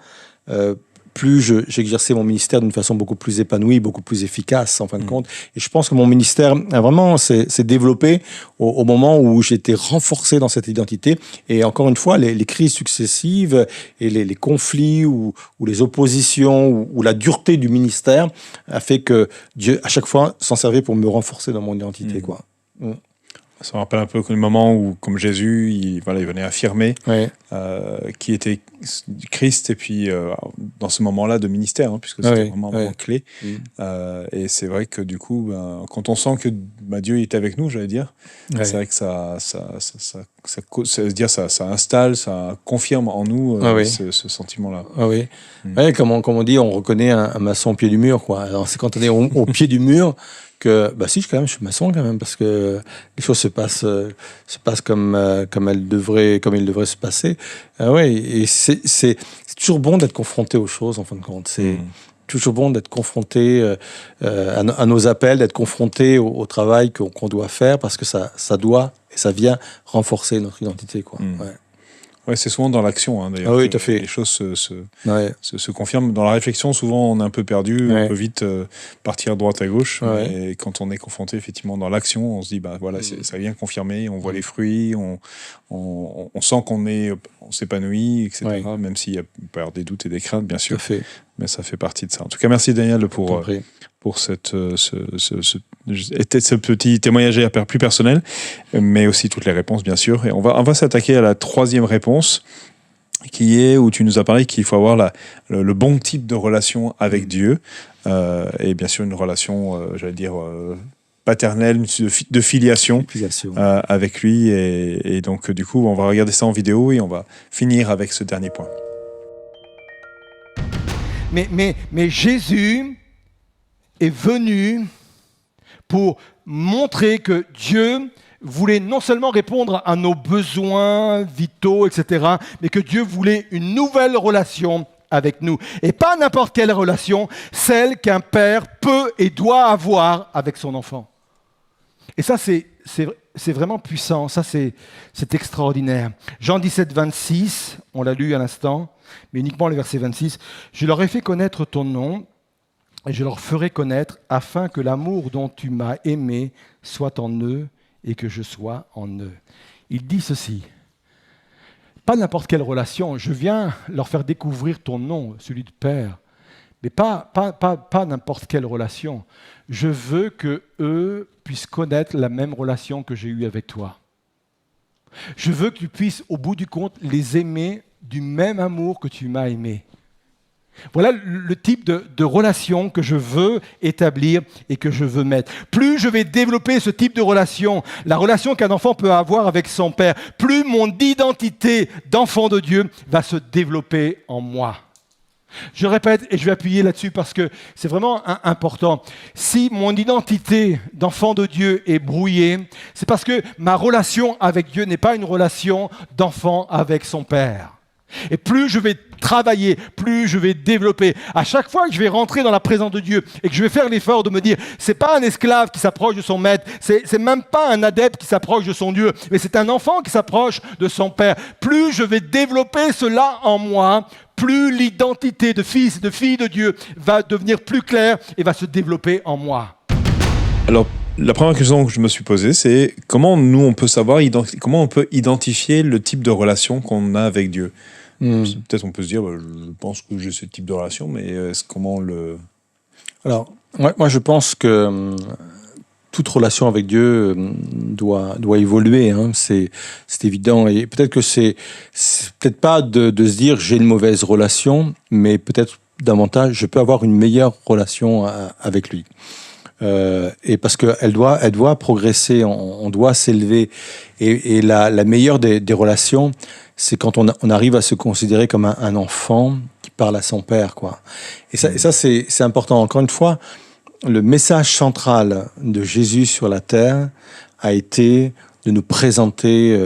plus j'exerçais mon ministère d'une façon beaucoup plus épanouie, beaucoup plus efficace, en fin de compte. Et je pense que mon ministère a vraiment s'est développé au moment où j'étais renforcé dans cette identité. Et encore une fois, les crises successives et les conflits ou les oppositions ou la dureté du ministère a fait que Dieu, à chaque fois, s'en servait pour me renforcer dans mon identité, quoi. Ça me rappelle un peu le moment où, comme Jésus, il venait affirmer qui était Christ, et puis dans ce moment-là de ministère, puisque c'était vraiment un moment clé. Et c'est vrai que du coup, quand on sent que Dieu est avec nous, j'allais dire, c'est vrai que ça installe, ça confirme en nous ce sentiment-là. Comme on dit, on reconnaît un maçon au pied du mur, quoi. Alors c'est quand on est au pied du mur que je suis maçon quand même, parce que les choses se passent comme il devrait se passer. Et c'est toujours bon d'être confronté aux choses, en fin de compte. C'est toujours bon d'être confronté à nos appels, d'être confronté au travail qu'on doit faire, parce que ça doit et ça vient renforcer notre identité, quoi. Ouais, c'est souvent dans l'action, d'ailleurs. Oui, tout à fait. Les choses se confirment. Dans la réflexion, souvent, on est un peu perdu, on peut vite partir droite à gauche. Et quand on est confronté, effectivement, dans l'action, on se dit, ça vient confirmer, on voit les fruits, on sent on s'épanouit, etc. Même s'il peut y avoir des doutes et des craintes, bien sûr. Tout à fait. Mais ça fait partie de ça. En tout cas, merci Daniel pour ce petit témoignage plus personnel, mais aussi toutes les réponses, bien sûr. Et on va s'attaquer à la troisième réponse, qui est où tu nous as parlé qu'il faut avoir le bon type de relation avec Dieu, et bien sûr une relation, paternelle, de filiation avec lui. Et donc, du coup, on va regarder ça en vidéo et on va finir avec ce dernier point. Mais Jésus est venu pour montrer que Dieu voulait non seulement répondre à nos besoins vitaux, etc., mais que Dieu voulait une nouvelle relation avec nous. Et pas n'importe quelle relation, celle qu'un père peut et doit avoir avec son enfant. Et ça, c'est vraiment puissant, ça c'est extraordinaire. Jean 17, 26, on l'a lu à l'instant, mais uniquement le verset 26. « Je leur ai fait connaître ton nom, et je leur ferai connaître, afin que l'amour dont tu m'as aimé soit en eux, et que je sois en eux. » Il dit ceci, pas n'importe quelle relation, je viens leur faire découvrir ton nom, celui de Père, mais pas n'importe quelle relation. Je veux qu'eux puissent connaître la même relation que j'ai eue avec toi. Je veux que tu puisses, au bout du compte, les aimer du même amour que tu m'as aimé. Voilà le type de relation que je veux établir et que je veux mettre. Plus je vais développer ce type de relation, la relation qu'un enfant peut avoir avec son père, plus mon identité d'enfant de Dieu va se développer en moi. Je répète et je vais appuyer là-dessus parce que c'est vraiment important. Si mon identité d'enfant de Dieu est brouillée, c'est parce que ma relation avec Dieu n'est pas une relation d'enfant avec son père. Et plus je vais travailler, plus je vais développer. À chaque fois que je vais rentrer dans la présence de Dieu et que je vais faire l'effort de me dire, c'est pas un esclave qui s'approche de son maître, c'est même pas un adepte qui s'approche de son Dieu, mais c'est un enfant qui s'approche de son Père. Plus je vais développer cela en moi, plus l'identité de fils, de fille de Dieu va devenir plus claire et va se développer en moi. Alors, la première question que je me suis posée, c'est comment nous, on peut savoir, comment on peut identifier le type de relation qu'on a avec Dieu. Peut-être on peut se dire, je pense que j'ai ce type de relation, mais comment le... Alors, moi je pense que toute relation avec Dieu doit évoluer, hein. C'est évident. Et peut-être que c'est peut-être pas de se dire j'ai une mauvaise relation, mais peut-être davantage je peux avoir une meilleure relation avec lui. Et parce qu'elle doit progresser, on doit s'élever. Et la meilleure des relations, c'est quand on arrive à se considérer comme un enfant qui parle à son père, quoi. Et ça c'est important. Encore une fois, le message central de Jésus sur la terre a été de nous présenter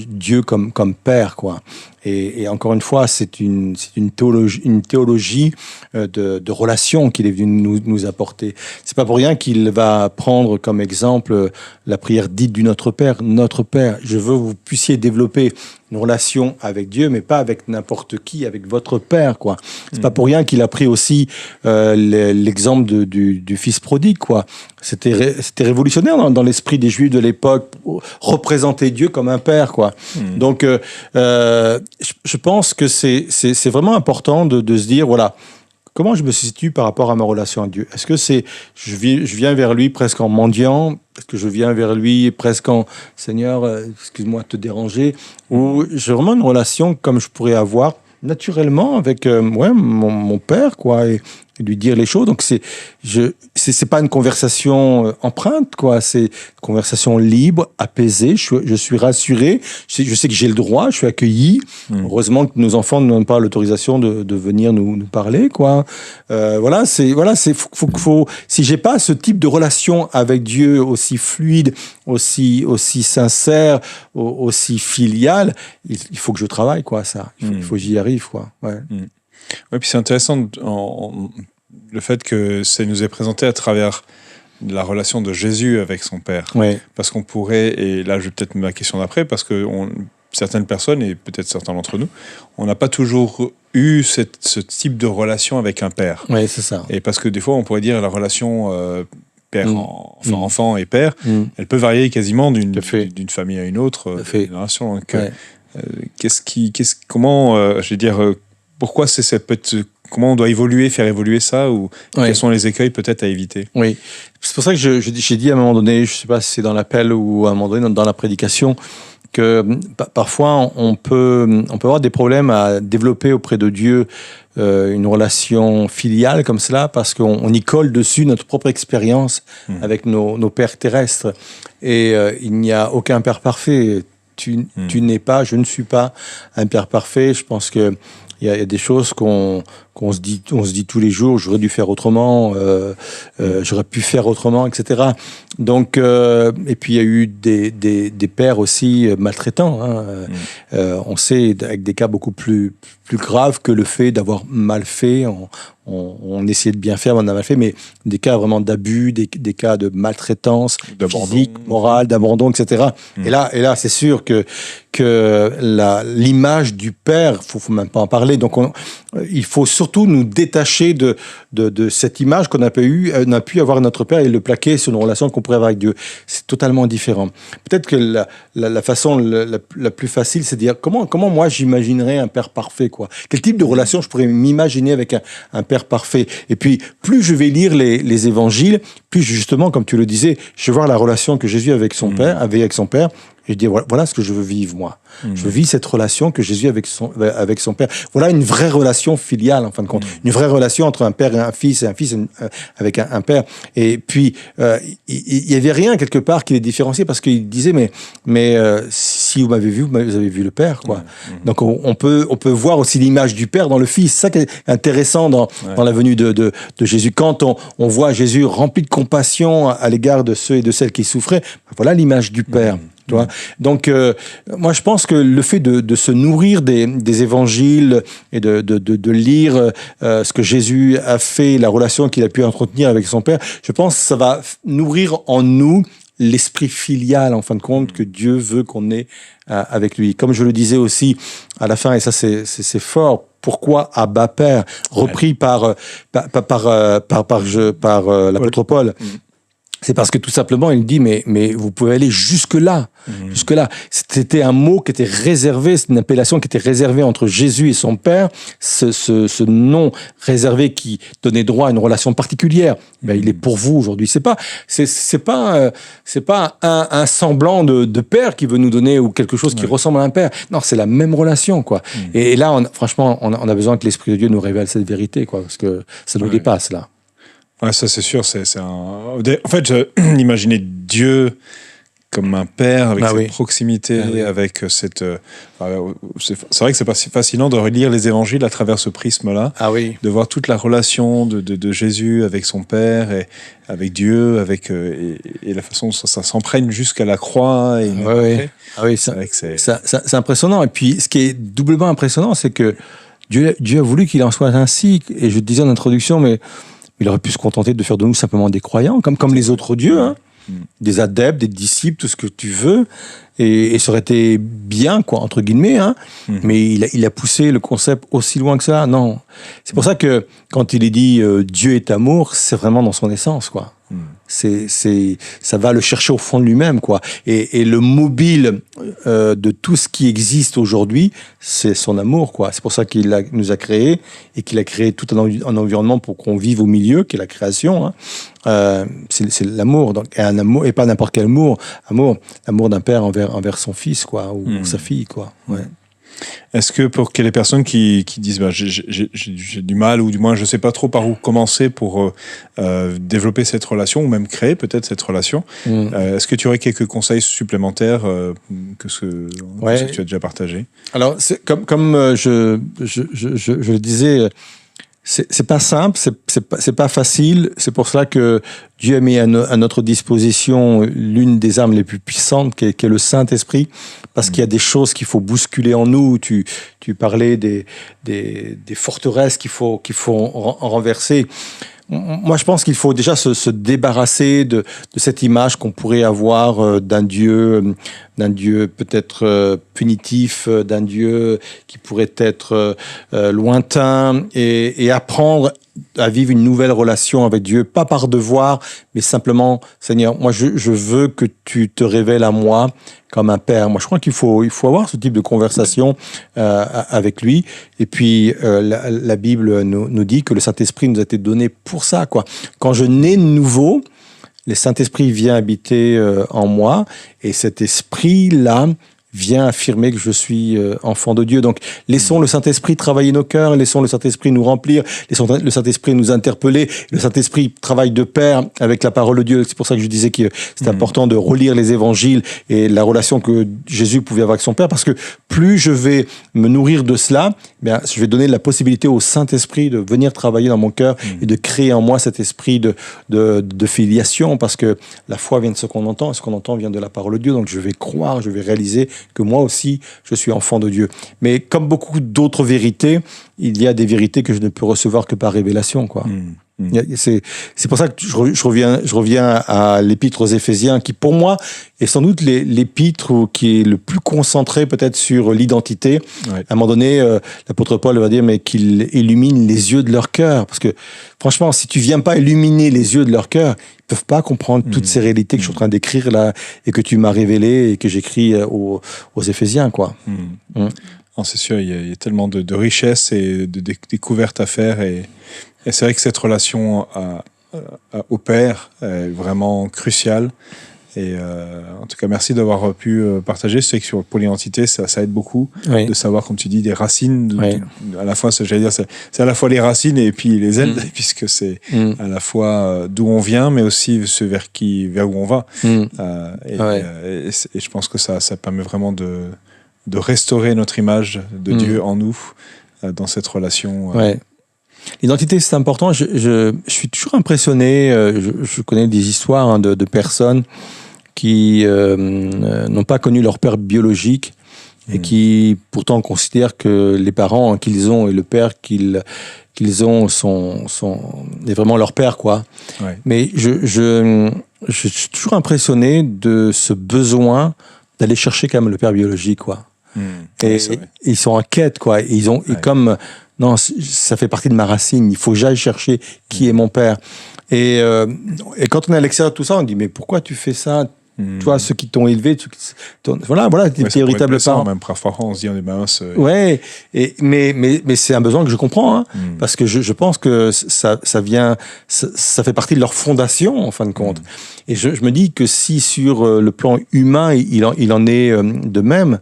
Dieu comme père, quoi. Et encore une fois, c'est une théologie de relation qu'il est venu nous apporter. C'est pas pour rien qu'il va prendre comme exemple la prière dite du Notre Père. Notre Père, je veux que vous puissiez développer une relation avec Dieu, mais pas avec n'importe qui, avec votre Père, quoi. C'est pas pour rien qu'il a pris aussi l'exemple du fils prodigue, quoi. C'était révolutionnaire dans l'esprit des Juifs de l'époque, représenter Dieu comme un père, quoi. Donc, je pense que c'est vraiment important de se dire, voilà, comment je me situe par rapport à ma relation à Dieu? Est-ce que je viens vers lui presque en mendiant? Est-ce que je viens vers lui presque en Seigneur, excuse-moi de te déranger? Ou j'ai vraiment une relation comme je pourrais avoir naturellement avec mon père, quoi, et lui dire les choses. Donc c'est pas une conversation empreinte, quoi. C'est une conversation libre, apaisée. Je suis rassuré. Je sais que j'ai le droit. Je suis accueilli. Heureusement que nos enfants ne donnent pas l'autorisation de venir nous parler, quoi. Faut si j'ai pas ce type de relation avec Dieu aussi fluide, aussi sincère, aussi filiale, il faut que je travaille, quoi. Ça. Il faut que j'y arrive, quoi. Ouais. Oui, puis c'est intéressant le fait que ça nous est présenté à travers la relation de Jésus avec son Père. Ouais. Parce qu'on pourrait, et là je vais peut-être ma question d'après, parce que certaines personnes, et peut-être certains d'entre nous, on n'a pas toujours eu ce type de relation avec un père. Oui, c'est ça. Et parce que des fois on pourrait dire la relation enfant et père, elle peut varier quasiment d'une famille à une autre, d'une génération. Donc, pourquoi comment on doit faire évoluer ça, ou quels sont les écueils peut-être à éviter? Oui, c'est pour ça que j'ai dit à un moment donné, je ne sais pas si c'est dans l'appel ou à un moment donné dans la prédication, que parfois on peut avoir des problèmes à développer auprès de Dieu une relation filiale comme cela, parce qu'on y colle dessus notre propre expérience avec nos pères terrestres. Et il n'y a aucun père parfait. Tu n'es pas, je ne suis pas un père parfait. Je pense que il y a des choses qu'on se dit tous les jours, j'aurais dû faire autrement, j'aurais pu faire autrement, etc. Donc, et puis il y a eu des pères aussi maltraitants, hein. On sait, avec des cas beaucoup plus graves que le fait d'avoir mal fait. On essayait de bien faire, on a mal fait, mais des cas vraiment d'abus, des cas de maltraitance physique, morale, d'abandon, etc. Et là, c'est sûr que l'image du père, faut même pas en parler. Donc, il faut surtout nous détacher de cette image qu'on a pu avoir notre père et le plaquer sur une relation qu'on pourrait avoir avec Dieu. C'est totalement différent. Peut-être que la façon la plus facile, c'est de dire comment moi j'imaginerais un père parfait, quoi. Quel type de relation je pourrais m'imaginer avec un père parfait. Et puis, plus je vais lire les évangiles, plus justement, comme tu le disais, je vais voir la relation que Jésus avait avec son père, et je dis, voilà ce que je veux vivre, moi. Je veux vivre cette relation que Jésus a avec son père. Voilà une vraie relation filiale, en fin de compte. Une vraie relation entre un père et un fils avec un père. Et puis, il y avait rien, quelque part, qui les différenciait, parce qu'il disait, mais si vous m'avez vu, vous avez vu le père, quoi. Donc, on peut voir aussi l'image du père dans le fils. C'est ça qui est intéressant dans la venue de Jésus. Quand on voit Jésus rempli de compassion à l'égard de ceux et de celles qui souffraient, voilà l'image du père. Tu vois. Donc, moi, je pense que le fait de se nourrir des évangiles et de lire ce que Jésus a fait, la relation qu'il a pu entretenir avec son Père, je pense que ça va nourrir en nous l'esprit filial, en fin de compte, que Dieu veut qu'on ait avec lui. Comme je le disais aussi à la fin, et ça c'est fort, pourquoi Abba Père, repris par l'apôtre Paul. C'est parce que tout simplement, il dit, mais vous pouvez aller jusque-là. Jusque-là. C'était un mot qui était réservé, c'est une appellation qui était réservée entre Jésus et son Père, ce nom réservé qui donnait droit à une relation particulière. Ben, il est pour vous aujourd'hui. C'est pas un semblant de père qui veut nous donner ou quelque chose qui ressemble à un père. Non, c'est la même relation, quoi. Et là, franchement, on a besoin que l'Esprit de Dieu nous révèle cette vérité, quoi, parce que ça nous dépasse, là. Ouais, ça c'est sûr. En fait, imaginez Dieu comme un père avec cette proximité, avec cette. C'est vrai que c'est pas si fascinant de relire les évangiles à travers ce prisme-là, de voir toute la relation de Jésus avec son père et avec Dieu, et la façon dont ça s'emprègne jusqu'à la croix. C'est impressionnant. Et puis, ce qui est doublement impressionnant, c'est que Dieu a voulu qu'il en soit ainsi. Et je te disais en introduction, mais il aurait pu se contenter de faire de nous simplement des croyants, comme les autres dieux, hein. Des adeptes, des disciples, tout ce que tu veux. Et ça aurait été bien, quoi, entre guillemets, hein. Mais il a poussé le concept aussi loin que ça. Non. C'est pour ça que quand il est dit Dieu est amour, c'est vraiment dans son essence, quoi. Ça va le chercher au fond de lui-même, quoi. Et le mobile de tout ce qui existe aujourd'hui, c'est son amour, quoi. C'est pour ça qu'il nous a créés et qu'il a créé tout un environnement pour qu'on vive au milieu, qui est la création, hein. C'est l'amour, donc, et un amour, et pas n'importe quel amour, l'amour d'un père envers son fils, quoi, ou sa fille, quoi. Ouais. Est-ce que pour les personnes qui disent j'ai du mal, ou du moins je ne sais pas trop par où commencer pour développer cette relation, ou même créer peut-être cette relation, est-ce que tu aurais quelques conseils supplémentaires que ce que tu as déjà partagé? Alors, comme je le disais, c'est pas simple, c'est pas facile. C'est pour cela que Dieu a mis à notre disposition l'une des armes les plus puissantes, qui est le Saint-Esprit, parce qu'il y a des choses qu'il faut bousculer en nous. Tu parlais des forteresses qu'il faut renverser. Moi, je pense qu'il faut déjà se débarrasser de cette image qu'on pourrait avoir d'un Dieu peut-être punitif, d'un Dieu qui pourrait être lointain, et apprendre à vivre une nouvelle relation avec Dieu, pas par devoir, mais simplement, Seigneur, moi je veux que tu te révèles à moi comme un père. Moi, je crois qu'il faut avoir ce type de conversation avec lui. Et puis, la Bible nous dit que le Saint-Esprit nous a été donné pour ça, quoi. Quand je nais de nouveau, le Saint-Esprit vient habiter en moi, et cet esprit-là vient affirmer que je suis enfant de Dieu. Donc, laissons le Saint-Esprit travailler nos cœurs, laissons le Saint-Esprit nous remplir, laissons le Saint-Esprit nous interpeller. Le Saint-Esprit travaille de pair avec la parole de Dieu. C'est pour ça que je disais que c'est important de relire les évangiles et la relation que Jésus pouvait avoir avec son Père, parce que plus je vais me nourrir de cela, bien, je vais donner la possibilité au Saint-Esprit de venir travailler dans mon cœur et de créer en moi cet esprit de filiation, parce que la foi vient de ce qu'on entend, et ce qu'on entend vient de la parole de Dieu. Donc, je vais croire, je vais réaliser que moi aussi, je suis enfant de Dieu. Mais comme beaucoup d'autres vérités, il y a des vérités que je ne peux recevoir que par révélation, quoi. C'est pour ça que je reviens à l'épître aux Éphésiens, qui pour moi est sans doute l'épître qui est le plus concentré peut-être sur l'identité. À un moment donné, l'apôtre Paul va dire mais qu'il illumine les yeux de leur cœur, parce que franchement, si tu viens pas illuminer les yeux de leur cœur, ils peuvent pas comprendre toutes ces réalités que je suis en train d'écrire là et que tu m'as révélées et que j'écris aux Éphésiens, quoi. Non, c'est sûr, il y a tellement de richesses et de découvertes à faire, et c'est vrai que cette relation au Père est vraiment cruciale. Et en tout cas, merci d'avoir pu partager. Je sais que pour l'identité, ça aide beaucoup de savoir, comme tu dis, des racines. À la fois, j'allais dire, c'est à la fois les racines et puis les ailes, puisque c'est à la fois d'où on vient, mais aussi vers où on va. Et je pense que ça permet vraiment de restaurer notre image de Dieu en nous, dans cette relation. L'identité, c'est important. Je suis toujours impressionné. Je connais des histoires de personnes qui n'ont pas connu leur père biologique et qui pourtant considèrent que les parents qu'ils ont et le père qu'ils ont est vraiment leur père, quoi. Ouais. Mais je suis toujours impressionné de ce besoin d'aller chercher quand même le père biologique, quoi. Et ils sont en quête, quoi. Et comme non, ça fait partie de ma racine. Il faut que j'aille chercher qui est mon père. Et quand on est à l'extérieur de tout ça, on dit mais pourquoi tu fais ça? Toi, ceux qui t'ont élevé, voilà, tes véritables parents. Même parfois, on se dit on est mince. Ouais. Mais c'est un besoin que je comprends, hein, parce que je pense que ça fait partie de leur fondation en fin de compte. Et je me dis que si sur le plan humain, il en est de même.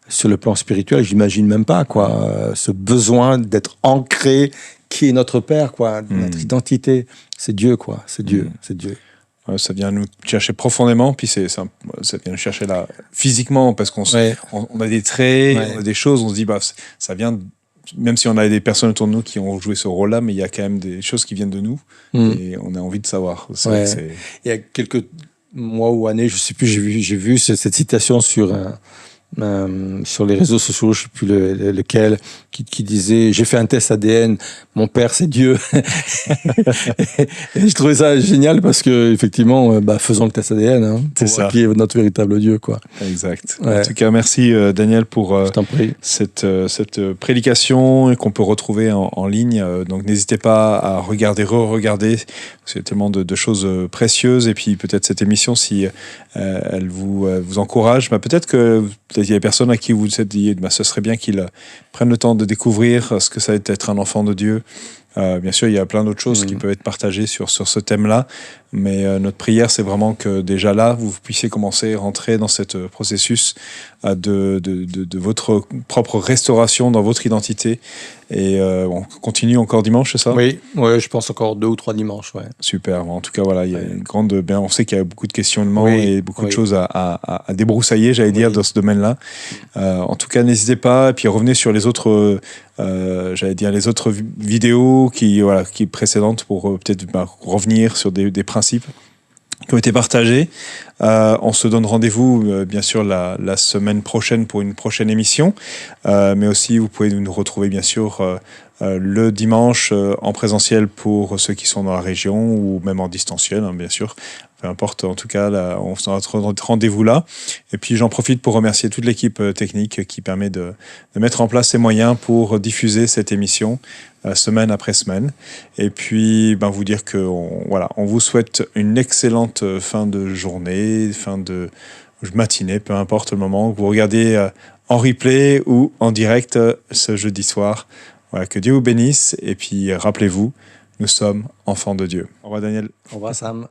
Sur le plan spirituel, j'imagine même pas, quoi. Ce besoin d'être ancré, qui est notre Père, quoi. Notre identité, c'est Dieu, quoi. C'est Dieu, c'est Dieu. Ouais, ça vient nous chercher profondément, puis ça vient nous chercher là physiquement, parce qu'on a des traits, on a des choses, on se dit, ça vient, même si on a des personnes autour de nous qui ont joué ce rôle-là, mais il y a quand même des choses qui viennent de nous, et on a envie de savoir. Il y a quelques mois ou années, je sais plus, j'ai vu cette citation sur les réseaux sociaux, je ne sais plus lequel, qui disait « J'ai fait un test ADN, mon père c'est Dieu ». Et je trouvais ça génial parce que effectivement, faisons le test ADN pour voir qui est notre véritable Dieu, quoi. Exact. Ouais. En tout cas, merci Daniel pour cette prédication qu'on peut retrouver en ligne. Donc n'hésitez pas à regarder, re-regarder. C'est tellement de choses précieuses. Et puis peut-être cette émission, si elle vous encourage, peut-être il y a des personnes à qui vous dites ce serait bien qu'ils prennent le temps de découvrir ce que ça va être un enfant de Dieu. Bien sûr, il y a plein d'autres choses qui peuvent être partagées sur ce thème-là, mais notre prière, c'est vraiment que déjà là, vous puissiez commencer à rentrer dans ce processus de votre propre restauration dans votre identité. Et on continue encore dimanche, c'est ça? Oui, je pense encore 2 ou 3 dimanches. Ouais. Super. En tout cas, voilà, il y a une grande. On sait qu'il y a beaucoup de questionnements et beaucoup de choses à débroussailler, j'allais dire, dans ce domaine-là. En tout cas, n'hésitez pas. Et puis revenez sur les autres. Les autres vidéos qui précédentes pour peut-être revenir sur des principes qui ont été partagés. On se donne rendez-vous bien sûr la semaine prochaine pour une prochaine émission, mais aussi vous pouvez nous retrouver bien sûr le dimanche en présentiel pour ceux qui sont dans la région ou même en distanciel, bien sûr. Peu importe, en tout cas, là, on se donne rendez-vous là. Et puis, j'en profite pour remercier toute l'équipe technique qui permet de mettre en place ces moyens pour diffuser cette émission semaine après semaine. Et puis, vous dire on vous souhaite une excellente fin de journée, fin de matinée, peu importe le moment que vous regardez en replay ou en direct ce jeudi soir. Voilà, que Dieu vous bénisse. Et puis, rappelez-vous, nous sommes enfants de Dieu. Au revoir, Daniel. Au revoir, Sam.